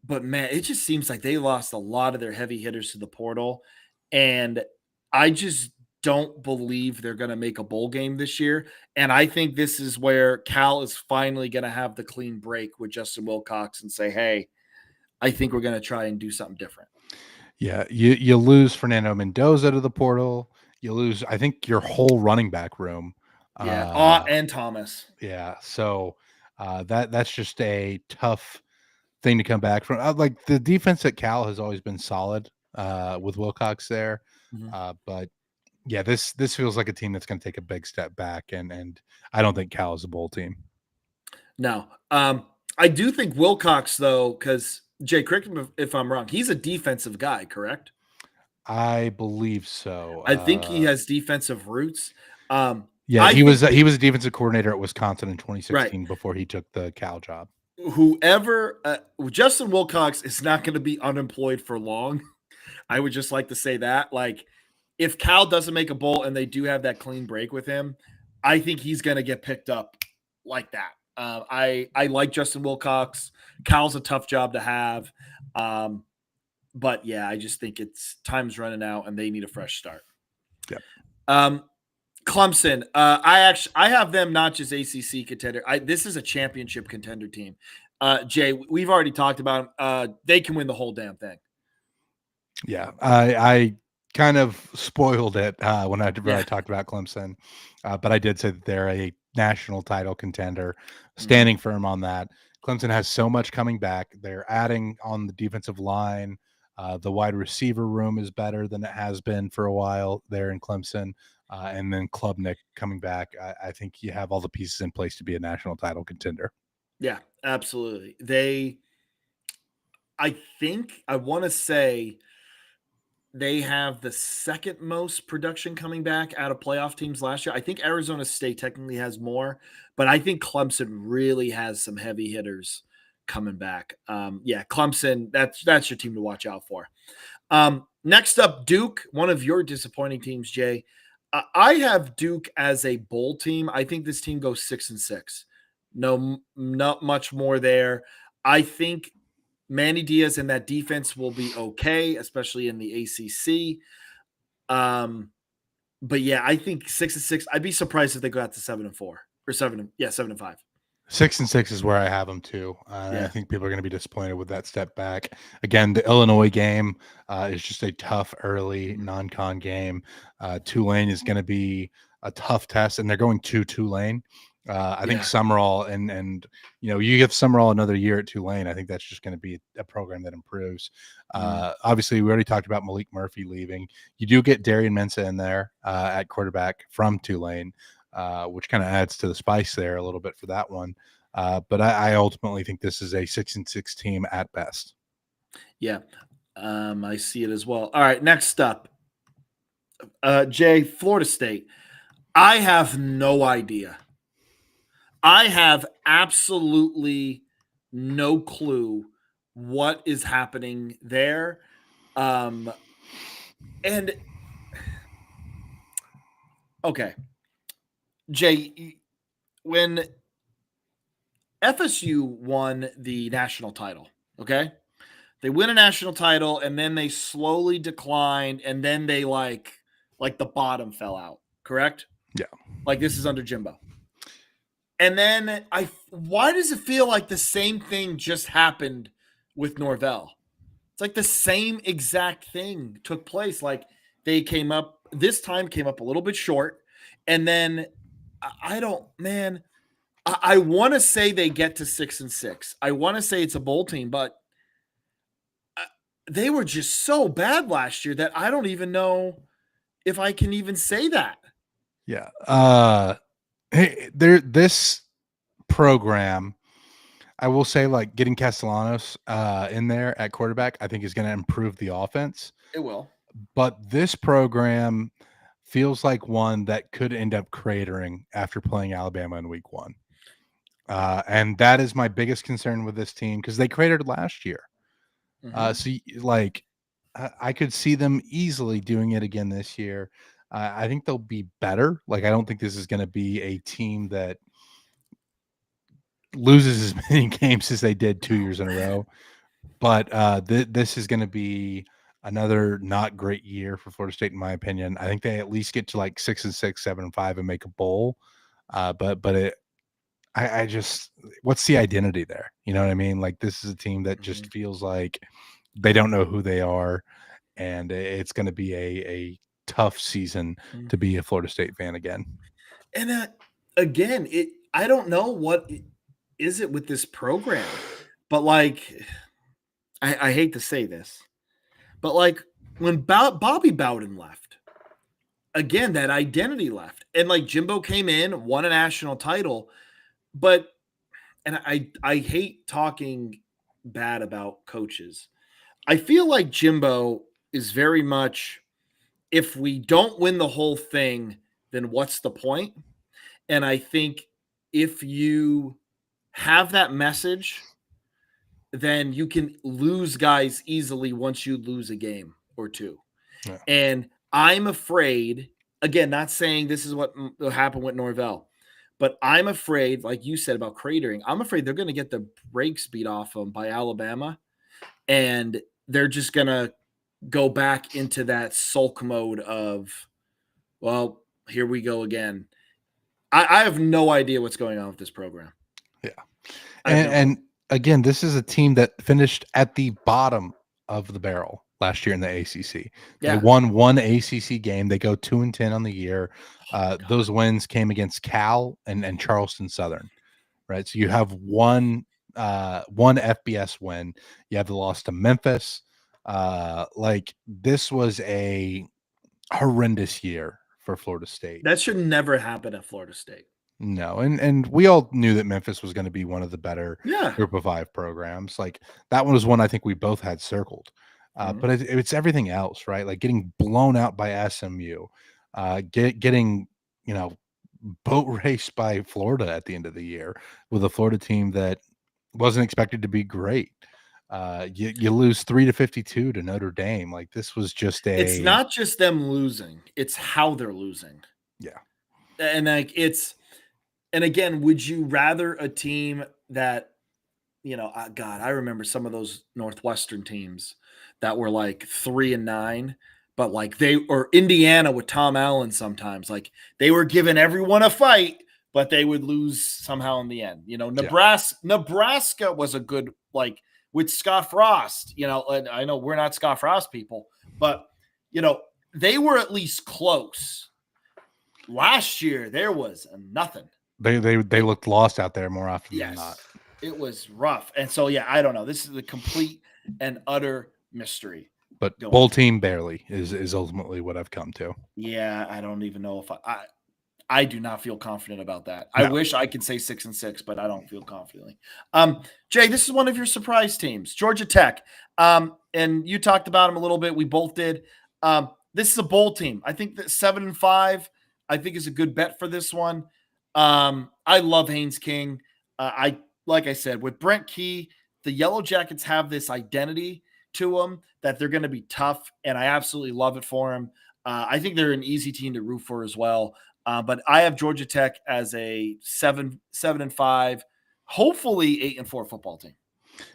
but man, it just seems like they lost a lot of their heavy hitters to the portal, and I just don't believe they're going to make a bowl game this year. And I think this is where Cal is finally going to have the clean break with Justin Wilcox and say, "Hey, I think we're going to try and do something different." Yeah, you lose Fernando Mendoza to the portal. You lose, I think, your whole running back room. Yeah, Uh, and Thomas. yeah, so that's just a tough thing to come back from. Like the defense at Cal has always been solid with Wilcox there, Mhm. but yeah, this feels like a team that's going to take a big step back, and I don't think Cal is a bowl team. No, I do think Wilcox though, because Jay, correct me if I'm wrong. He's a defensive guy, correct? I believe so. I think he has defensive roots. Yeah, I think he was a defensive coordinator at Wisconsin in right. 2016 before he took the Cal job. Whoever Justin Wilcox is not going to be unemployed for long. I would just like to say that. Like, if Cal doesn't make a bowl and they do have that clean break with him, I think he's going to get picked up like that. I like Justin Wilcox. Cal's a tough job to have. But yeah, I just think it's time's running out and they need a fresh start. Yep. Clemson. I have them not just ACC contender. This is a championship contender team. Jay, we've already talked about them. They can win the whole damn thing. Yeah, I kind of spoiled it when I Yeah. talked about Clemson, but I did say that they're a national title contender, standing firm on that. Clemson has so much coming back. They're adding on the defensive line. The wide receiver room is better than it has been for a while there in Clemson. And then Klubnik coming back. I think you have all the pieces in place to be a national title contender. Yeah, absolutely. I think I want to say they have the second most production coming back out of playoff teams last year. I think Arizona State technically has more, but I think Clemson really has some heavy hitters coming back. Yeah, Clemson, that's your team to watch out for. Next up, Duke, one of your disappointing teams, Jay. I have Duke as a bowl team. I think this team goes 6-6. No, not much more there. I think Manny Diaz and that defense will be okay, especially in the ACC. But yeah, I think 6-6. I'd be surprised if they go out to 7-4 or 7-5. 6-6 is where I have them too. I Yeah. think people are going to be disappointed with that step back. Again, the Illinois game is just a tough early non-con game. Tulane is going to be a tough test, and they're going to Tulane. I think Yeah. Summerall and you give Summerall another year at Tulane. I think that's just going to be a program that improves. Obviously, we already talked about Malik Murphy leaving. You do get Darian Mensah in there at quarterback from Tulane. Which kind of adds to the spice there a little bit for that one. But I ultimately think this is a 6-6 team at best. Yeah. I see it as well. All right, next up. Jay, Florida State. I have no idea. I have absolutely no clue what is happening there. And okay, Jay, when FSU won the national title, okay? They win a national title and then they slowly declined and then they like the bottom fell out, correct? Yeah. Like this is under Jimbo. And then why does it feel like the same thing just happened with Norvell? It's like the same exact thing took place. Like they came up a little bit short. And then I don't, man, I want to say they get to 6-6. I want to say it's a bowl team, but they were just so bad last year that I don't even know if I can even say that. Yeah. Hey, this program, I will say, like getting Castellanos in there at quarterback, I think is going to improve the offense. It will. But this program feels like one that could end up cratering after playing Alabama in week 1. And that is my biggest concern with this team because they cratered last year. So like I could see them easily doing it again this year. I think they'll be better. Like I don't think this is going to be a team that loses as many games as they did 2 years in a row. But this is going to be another not great year for Florida State, in my opinion. I think they at least get to like 6-6, 7-5, and make a bowl. I just, what's the identity there? You know what I mean? Like this is a team that just feels like they don't know who they are, and it's going to be a tough season to be a Florida State fan again. And again, I don't know what is it with this program, but like I hate to say this, but like when Bobby Bowden left, again that identity left, and like Jimbo came in, won a national title, but and I hate talking bad about coaches. I feel like Jimbo is very much, if we don't win the whole thing, then what's the point? And I think if you have that message, then you can lose guys easily once you lose a game or two. Yeah. And I'm afraid, again, not saying this is what will happen with Norvell, but I'm afraid, like you said about cratering, I'm afraid they're going to get the brakes beat off them by Alabama. And they're just going to go back into that sulk mode of, well, here we go again. I have no idea what's going on with this program. Yeah. And again, this is a team that finished at the bottom of the barrel last year in the ACC. They won one ACC game. They go 2-10 on the year. Those wins came against Cal and Charleston Southern, right? So you have one FBS win. You have the loss to Memphis. Like this was a horrendous year for Florida State. That should never happen at Florida State. No, and we all knew that Memphis was gonna be one of the better Yeah. Group of 5 programs, like, that one was one I think we both had circled, Mhm. but it's everything else, right? Like, getting blown out by SMU, getting, you know, boat raced by Florida at the end of the year with a Florida team that wasn't expected to be great. You lose 3-52 to Notre Dame, like, this was just It's a not just them losing, it's how they're losing. yeah, And, like, it's and again, would you rather a team that, God, I remember some of those Northwestern teams that were like 3-9, but like they or Indiana with Tom Allen sometimes, like they were giving everyone a fight, but they would lose somehow in the end. yeah. Nebraska was a good like with Scott Frost, and I know we're not Scott Frost people, but you know, they were at least close. Last year there was nothing. They looked lost out there more often than not. Yes, it was rough, and so, yeah, I don't know. This is a complete and utter mystery But going bowl forward. team barely is ultimately what I've come to. Yeah, I don't even know if I do not feel confident about that. I No. wish I could say 6-6, but I don't feel confidently. Jay, this is one of your surprise teams, Georgia Tech. And you talked about them a little bit. We both did. This is a bowl team. I think that 7-5, I think is a good bet for this one. I love Haynes King. I like I said with Brent Key, the Yellow Jackets have this identity to them that they're going to be tough, and I absolutely love it for them. I think they're an easy team to root for as well. But I have Georgia Tech as a 7-5, hopefully 8-4 football team.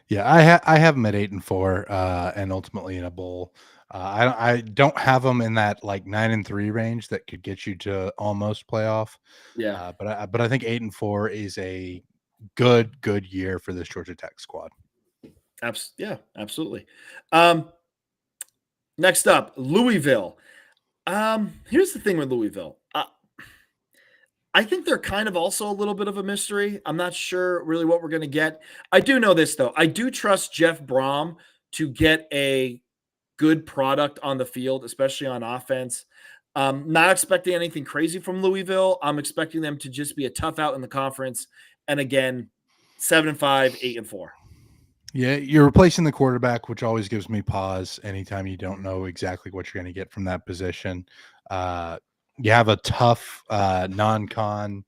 Yeah, I have them at 8-4, and ultimately in a bowl. I don't have them in that like 9-3 range that could get you to almost playoff. Yeah, But I think 8-4 is a good year for this Georgia Tech squad. yeah, absolutely. Um, Next up, Louisville. Here's the thing with Louisville. I think they're kind of also a little bit of a mystery. I'm not sure really what we're going to get. I do know this though. I do trust Jeff Brom to get a good product on the field, especially on offense. Not expecting anything crazy from Louisville. I'm expecting them to just be a tough out in the conference. And again, 7-5, 8-4. Yeah, you're replacing the quarterback, which always gives me pause anytime you don't know exactly what you're going to get from that position. Uh, you have a tough non-con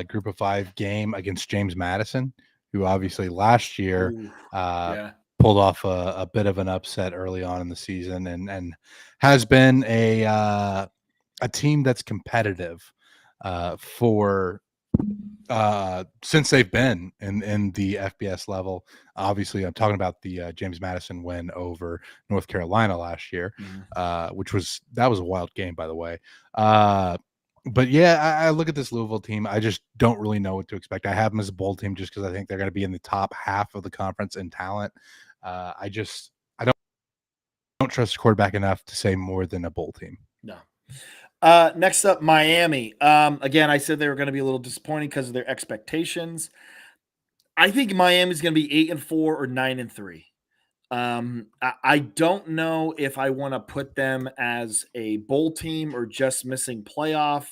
Group of 5 game against James Madison, who obviously last year Ooh, uh, yeah. pulled off a bit of an upset early on in the season, and has been a team that's competitive for since they've been in the FBS level. Obviously, I'm talking about the James Madison win over North Carolina last year, Mhm. which was that was a wild game, by the way. Uh, but yeah, I look at this Louisville team. I just don't really know what to expect. I have them as a bowl team just because I think they're going to be in the top half of the conference in talent. I don't trust the quarterback enough to say more than a bowl team. No. Next up, Miami. Again, I said they were going to be a little disappointing because of their expectations. I think Miami's going to be 8-4 or 9-3. I don't know if I want to put them as a bowl team or just missing playoff.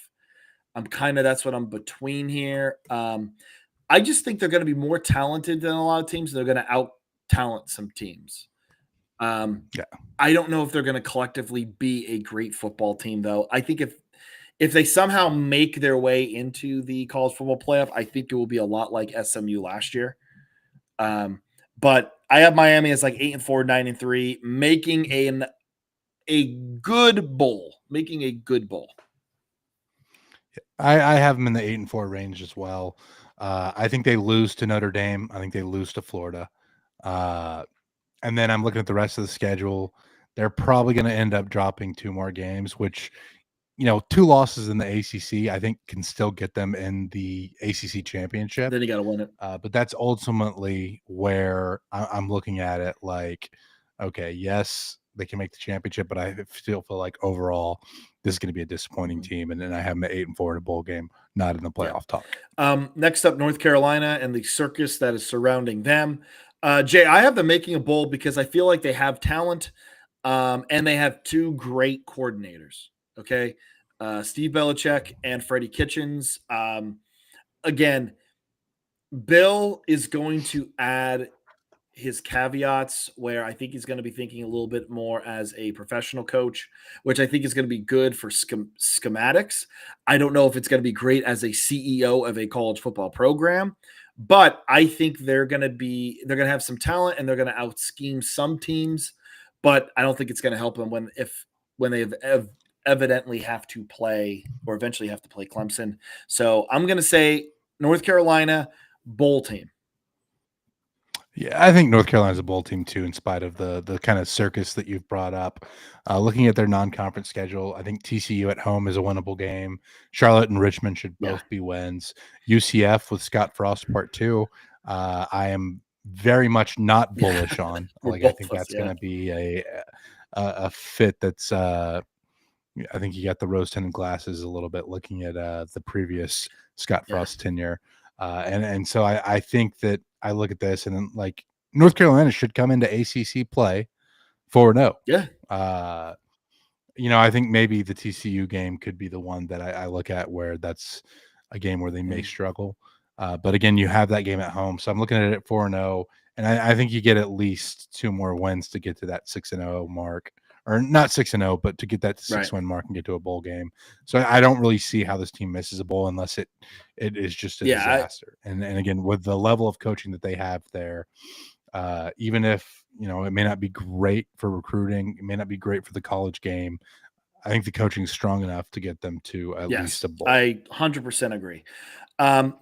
That's what I'm between here. I just think they're going to be more talented than a lot of teams. They're going to out talent some teams. Um, Yeah. I don't know if they're going to collectively be a great football team, though. I think if they somehow make their way into the college football playoff, I think it will be a lot like SMU last year. But I have Miami as like 8-4, 9-3, making a good bowl, making a good bowl. I have them in the 8-4 range as well. I think they lose to Notre Dame. I think they lose to Florida. Uh, and then I'm looking at the rest of the schedule. They're probably going to end up dropping 2 more games, which, 2 losses in the ACC, I think can still get them in the ACC championship. Then you got to win it. But that's ultimately where I'm looking at it like, okay, yes, they can make the championship, but I still feel like overall this is going to be a disappointing team. And then I have them at 8-4 in a bowl game, not in the Yeah. playoff talk. Next up, North Carolina and the circus that is surrounding them. Jay, I have them making a bowl because I feel like they have talent, and they have 2 great coordinators. Okay, Steve Belichick and Freddie Kitchens. again, Bill is going to add his caveats where I think he's going to be thinking a little bit more as a professional coach, which I think is going to be good for schematics. I don't know if it's going to be great as a CEO of a college football program, but I think they're going to have some talent and they're going to out scheme some teams, but I don't think it's going to help them when they evidently have to play or eventually have to play Clemson. So I'm going to say North Carolina bowl team. Yeah, I think North Carolina's a bowl team too, in spite of the kind of circus that you've brought up. Looking at their non-conference schedule, I think TCU at home is a winnable game. Charlotte and Richmond should Yeah. both be wins. UCF with Scott Frost Part 2, I am very much not bullish on. Like, I think that's going to be a fit that's I think you got the rose-tinted glasses a little bit looking at the previous Scott Frost tenure. And so I think that I look at this and then, like, North Carolina should come into ACC play 4-0. Yeah. I think maybe the TCU game could be the one that I look at where that's a game where they may struggle. But again, you have that game at home. So I'm looking at it at 4-0. And I think you get at least 2 more wins to get to that 6-0 mark. Or not 6-0, but to get that 6-win mark and get to a bowl game. So I don't really see how this team misses a bowl unless it is just a disaster. And again, with the level of coaching that they have there, even if it may not be great for recruiting, it may not be great for the college game, I think the coaching is strong enough to get them to at least a bowl. I 100% agree.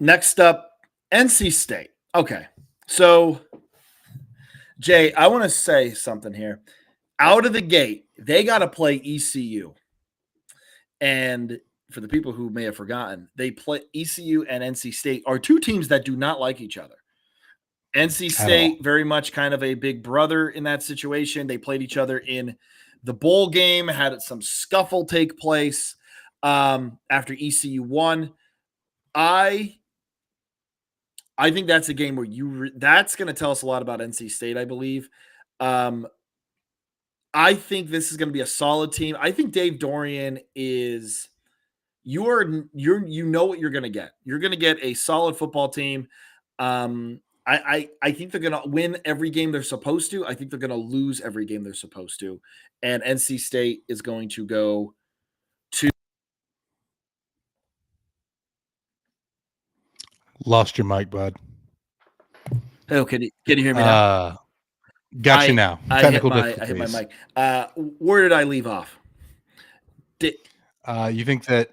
Next up, NC State. Okay, so Jay, I want to say something here. Out of the gate, they got to play ECU. And for the people who may have forgotten, they play ECU and NC State are 2 teams that do not like each other. NC State, very much kind of a big brother in that situation. They played each other in the bowl game, had some scuffle take place after ECU won. I think that's a game where that's going to tell us a lot about NC State, I believe. I think this is going to be a solid team. I think Dave Dorian is you know what you're going to get. You're going to get a solid football team. I think they're going to win every game they're supposed to. I think they're going to lose every game they're supposed to. And NC State is going to go to. Lost your mic, bud. Oh, can you hear me now? Got you now. I hit my mic. Where did I leave off? You think that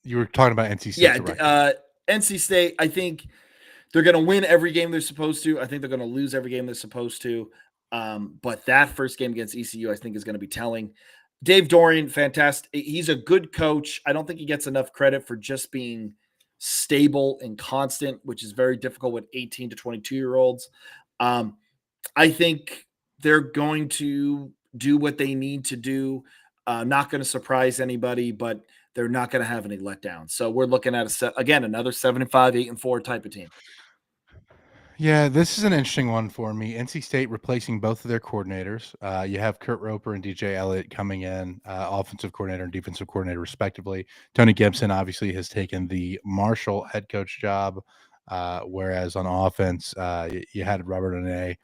you were talking about NC State? Yeah, NC State, I think they're going to win every game they're supposed to. I think they're going to lose every game they're supposed to. But that first game against ECU, I think, is going to be telling. Dave Dorian, fantastic. He's a good coach. I don't think he gets enough credit for just being stable and constant, which is very difficult with 18 to 22-year-olds. I think they're going to do what they need to do. Not going to surprise anybody, but they're not going to have any letdowns. So we're looking at another 7-5, 8-4 type of team. Yeah, this is an interesting one for me. NC State replacing both of their coordinators. You have Kurt Roper and DJ Elliott coming in, offensive coordinator and defensive coordinator, respectively. Tony Gibson obviously has taken the Marshall head coach job, whereas on offense, you had Robert Ane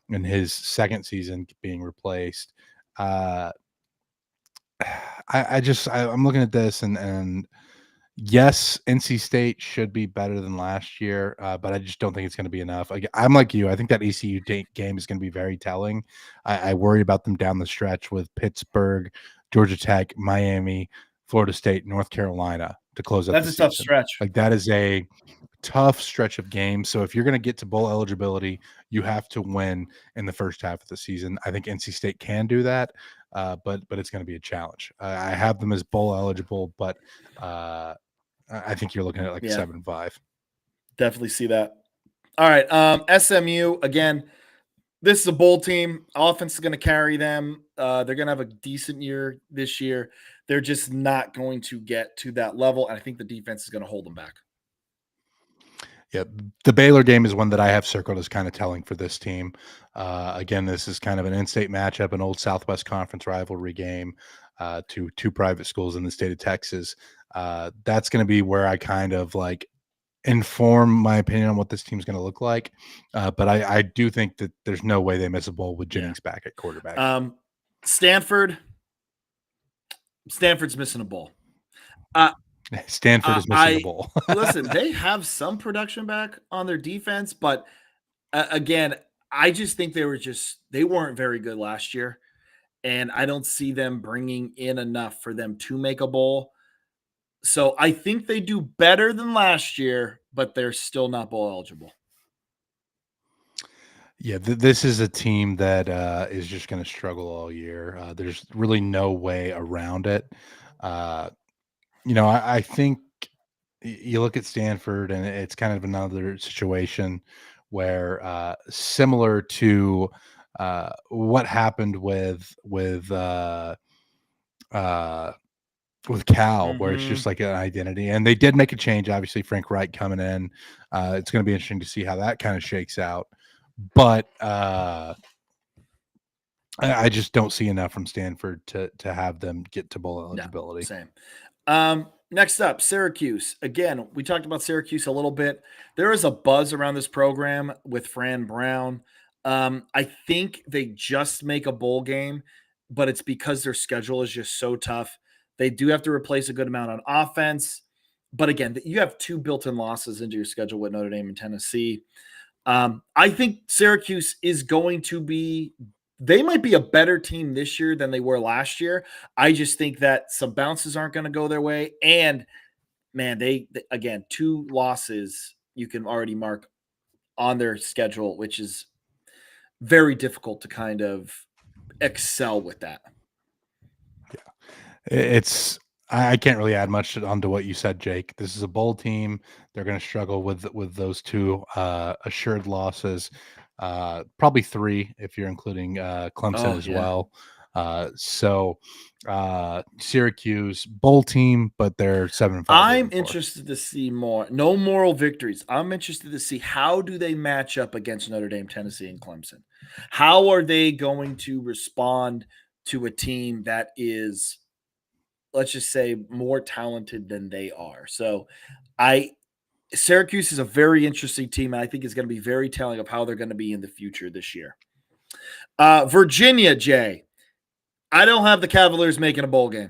in his second season being replaced. I'm looking at this and yes, NC State should be better than last year, but I just don't think it's going to be enough. I'm like you. I think that ECU game is going to be very telling. I worry about them down the stretch with Pittsburgh, Georgia Tech, Miami, Florida State, North Carolina to close out the season. That's a tough stretch. Like, that is a tough stretch of games. So if you're going to get to bowl eligibility, you have to win in the first half of the season. I think NC State can do that, but it's going to be a challenge. I have them as bowl eligible, but I think you're looking at 7-5. Definitely see that. All right. SMU, again, this is a bowl team. Offense is going to carry them. They're going to have a decent year this year. They're just not going to get to that level. And I think the defense is going to hold them back. Yeah, the Baylor game is one that I have circled as kind of telling for this team. Again, this is kind of an in-state matchup, an old Southwest Conference rivalry game, two private schools in the state of Texas. That's going to be where I kind of inform my opinion on what this team's going to look like. But I do think that there's no way they miss a bowl with Yeah. Jennings back at quarterback. Stanford's missing a bowl. Stanford is missing a bowl. Listen, they have some production back on their defense, but again, I just think they weren't very good last year, and I don't see them bringing in enough for them to make a bowl. So I think they do better than last year, but they're still not bowl eligible. Yeah, this is a team that is just going to struggle all year. There's really no way around it. I think you look at Stanford, and it's kind of another situation where, similar to what happened with Cal, where it's just like an identity, and they did make a change. Obviously, Frank Wright coming in. It's going to be interesting to see how that kind of shakes out. But I just don't see enough from Stanford to have them get to bowl eligibility. No, same. Next up, Syracuse. Again, we talked about Syracuse a little bit. There is a buzz around this program with Fran Brown. I think they just make a bowl game, but it's because their schedule is just so tough. They do have to replace a good amount on offense. But again, you have 2 built-in losses into your schedule with Notre Dame and Tennessee. I think Syracuse is going to be – they might be a better team this year than they were last year. I just think that some bounces aren't going to go their way. And, man, they again, 2 losses you can already mark on their schedule, which is very difficult to kind of excel with that. Yeah. I can't really add much onto what you said, Jake. This is a bowl team. They're going to struggle with those 2 assured losses, probably 3 if you're including Clemson as well. So Syracuse bowl team, but they're 7-5. I'm interested to see more. No moral victories. I'm interested to see how do they match up against Notre Dame, Tennessee, and Clemson. How are they going to respond to a team that is, let's just say, more talented than they are? So Syracuse is a very interesting team, and I think it's going to be very telling of how they're going to be in the future this year. Virginia, Jay. I don't have the Cavaliers making a bowl game.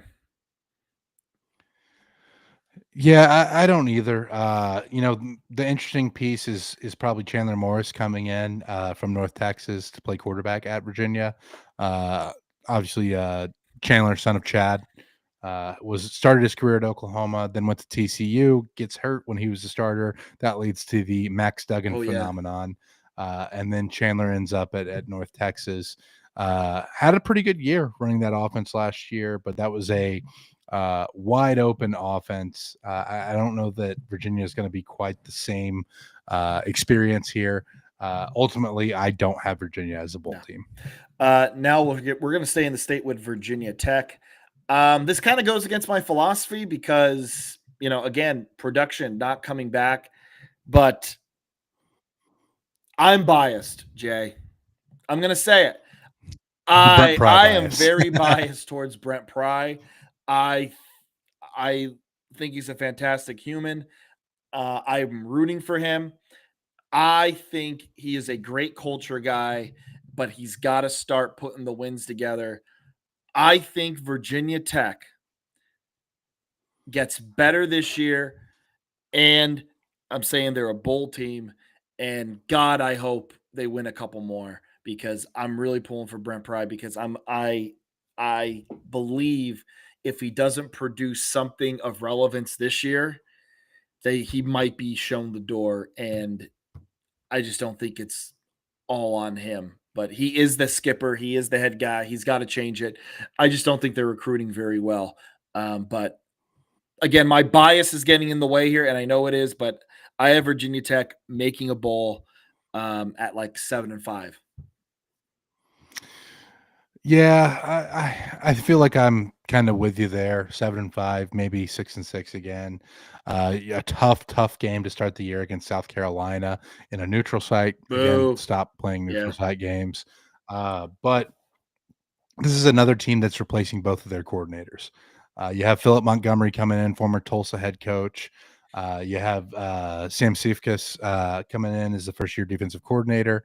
Yeah, I don't either. The interesting piece is probably Chandler Morris coming in from North Texas to play quarterback at Virginia. Obviously, Chandler, son of Chad, started his career at Oklahoma, then went to TCU, gets hurt when he was a starter. That leads to the Max Duggan phenomenon. And then Chandler ends up at North Texas. Had a pretty good year running that offense last year, but that was a wide open offense. I don't know that Virginia is going to be quite the same experience here. Ultimately, I don't have Virginia as a bowl team. Now we're going to stay in the state with Virginia Tech. This kind of goes against my philosophy because, again, production not coming back, but I'm biased, Jay. I'm going to say it. I am very biased towards Brent Pry. I think he's a fantastic human. I'm rooting for him. I think he is a great culture guy, but he's got to start putting the wins together. I think Virginia Tech gets better this year, and I'm saying they're a bowl team, and God, I hope they win a couple more because I'm really pulling for Brent Pry because I believe if he doesn't produce something of relevance this year, he might be shown the door, and I just don't think it's all on him. But he is the skipper. He is the head guy. He's got to change it. I just don't think they're recruiting very well. But again, my bias is getting in the way here, and I know it is, but I have Virginia Tech making a bowl at like 7-5. Yeah, I feel like I'm kind of with you there. 7-5, maybe 6-6 again. A tough game to start the year against South Carolina in a neutral site. Boo. Again, stop playing neutral site games. But this is another team that's replacing both of their coordinators. You have Philip Montgomery coming in, former Tulsa head coach. You have Sam Sifkas coming in as the first year defensive coordinator.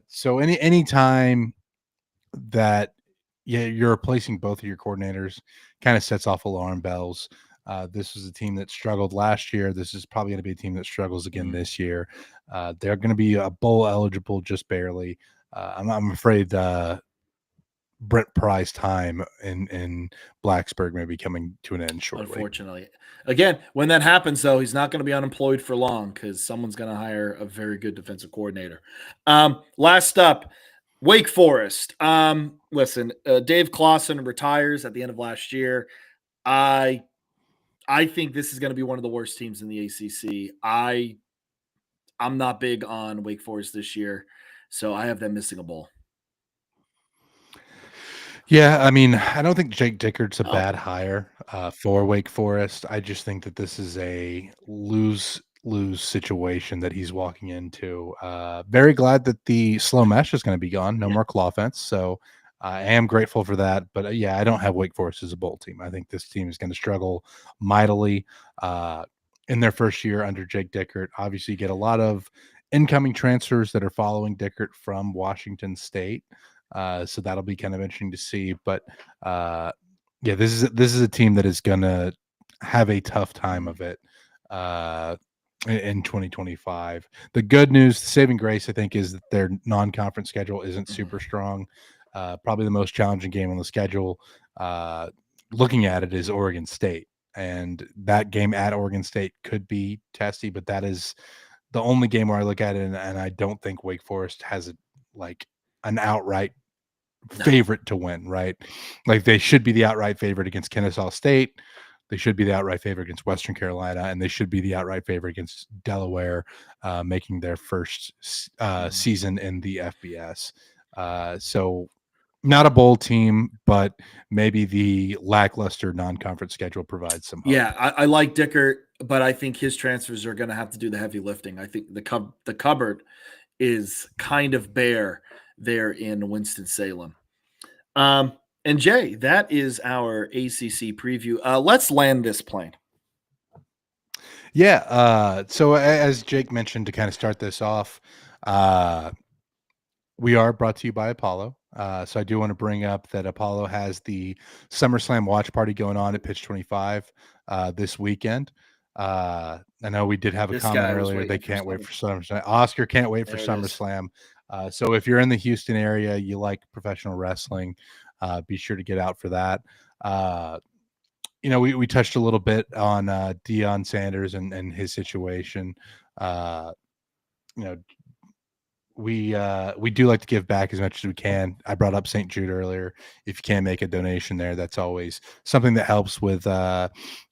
So any time that you're replacing both of your coordinators kind of sets off alarm bells. This was a team that struggled last year. This is probably going to be a team that struggles again this year. They're going to be a bowl eligible just barely. I'm afraid Brent Pry's time in Blacksburg may be coming to an end shortly. Unfortunately, again, when that happens, though, he's not going to be unemployed for long because someone's going to hire a very good defensive coordinator. Last up, Wake Forest. Listen, Dave Clawson retires at the end of last year. I think this is going to be one of the worst teams in the ACC. I'm not big on Wake Forest this year, so I have them missing a bowl. Yeah, I mean, I don't think Jake Dickert's a Oh. bad hire for Wake Forest. I just think that this is a lose situation that he's walking into. Very glad that the slow mesh is going to be gone. No more claw fence. So I am grateful for that. But yeah, I don't have Wake Forest as a bowl team. I think this team is going to struggle mightily in their first year under Jake Dickert. Obviously, you get a lot of incoming transfers that are following Dickert from Washington State. So that'll be kind of interesting to see. But yeah, this is a team that is gonna have a tough time of it in 2025. The good news, the saving grace, I think, is that their non-conference schedule isn't super strong. Probably the most challenging game on the schedule, looking at it, is Oregon State, and that game at Oregon State could be testy. But that is the only game where I look at it, and I don't think Wake Forest has an outright favorite to win, right? Like they should be the outright favorite against Kennesaw State. They should be the outright favorite against Western Carolina, and they should be the outright favorite against Delaware, making their first season in the FBS. So not a bowl team, but maybe the lackluster non-conference schedule provides some hope. Yeah, I like Dickert, but I think his transfers are going to have to do the heavy lifting. I think the cupboard is kind of bare there in Winston-Salem. And Jay, that is our ACC preview. Let's land this plane. Yeah. So as Jake mentioned, to kind of start this off, we are brought to you by Apollo. So I do want to bring up that Apollo has the SummerSlam watch party going on at Pitch 25 this weekend. I know we did have a comment earlier. They can't wait for SummerSlam. Oscar can't wait for SummerSlam. So if you're in the Houston area, you like professional wrestling, be sure to get out for that. We touched a little bit on Deion Sanders and his situation. We do like to give back as much as we can. I brought up St. Jude earlier. If you can make a donation there, that's always something that helps with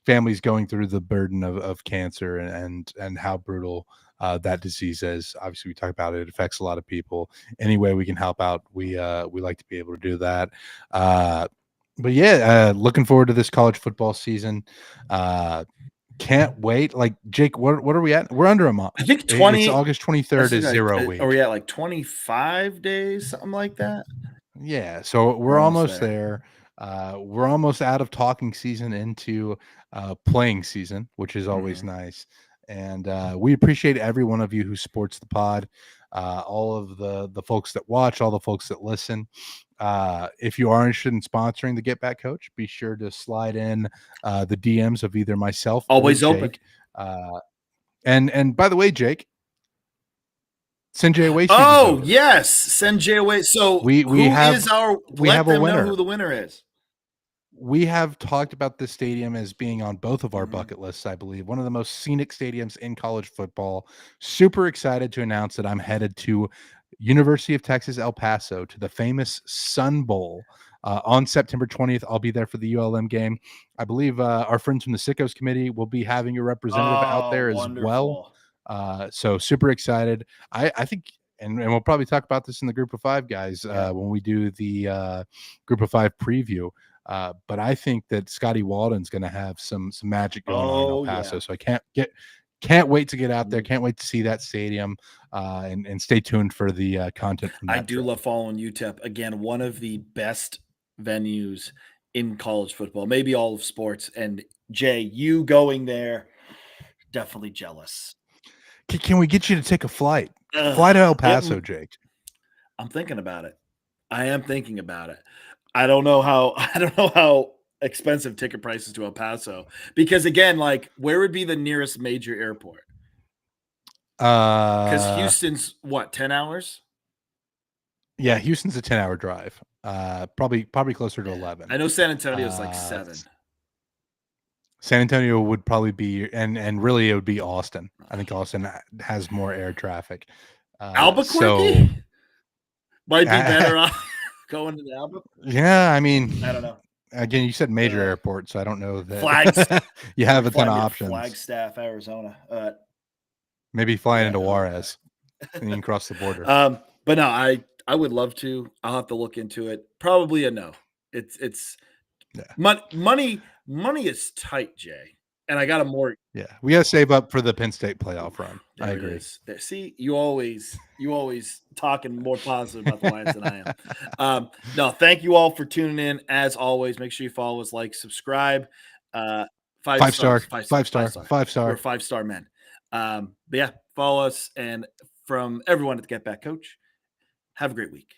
families going through the burden of cancer and how brutal that disease is. Obviously, we talk about it. It affects a lot of people. Any way we can help out, we like to be able to do that. But yeah, looking forward to this college football season. Can't wait. Like Jake, what are we at? We're under a month. I think It's August 23rd is 0 week. Are we at like 25 days, something like that? Yeah, so we're almost there. We're almost out of talking season into playing season, which is always nice. And we appreciate every one of you who supports the pod, all of the folks that watch, all the folks that listen. If you are interested in sponsoring the Get Back Coach, be sure to slide in the DMs of either myself always or Jake. Open. And by the way, Jake, send Jay away. Oh yes, send Jay away. So we have a winner. Know who the winner is. We have talked about this stadium as being on both of our bucket lists, I believe. One of the most scenic stadiums in college football. Super excited to announce that I'm headed to University of Texas, El Paso, to the famous Sun Bowl on September 20th. I'll be there for the ULM game. I believe our friends from the Sickos Committee will be having a representative out there as well. So super excited. I think, and we'll probably talk about this in the Group of Five guys when we do the Group of Five preview. But I think that Scotty Walden's going to have some magic going on in El Paso. So I can't wait to get out there. Can't wait to see that stadium and stay tuned for the content from that. I do love following UTEP. Again, one of the best venues in college football, maybe all of sports. And Jay, you going there definitely jealous. Can we get you to take a flight? Fly to El Paso, Jake. I'm thinking about it. I am thinking about it. I don't know how expensive ticket prices to El Paso, because again, like, where would be the nearest major airport? Because Houston's what, 10 hours? Yeah, Houston's a 10-hour drive. Probably closer to 11. I know San Antonio is like 7. San Antonio would probably be, and really it would be Austin. I think Austin has more air traffic. Albuquerque might be better off going to the Albuquerque. Yeah, I mean, I don't know. Again, you said major airport, so I don't know that Flagstaff. you have a ton of options. Flagstaff, Arizona. Maybe flying into Juarez and you can cross the border. But no, I would love to. I'll have to look into it. Probably a no. It's money is tight, Jay. And I got a more. Yeah, we got to save up for the Penn State playoff run. I agree. See, you always talking more positive about the Lions than I am. No, thank you all for tuning in. As always, make sure you follow us, like, subscribe. 5 star. We're 5-star men. But yeah, follow us, and from everyone at the Get Back Coach, have a great week.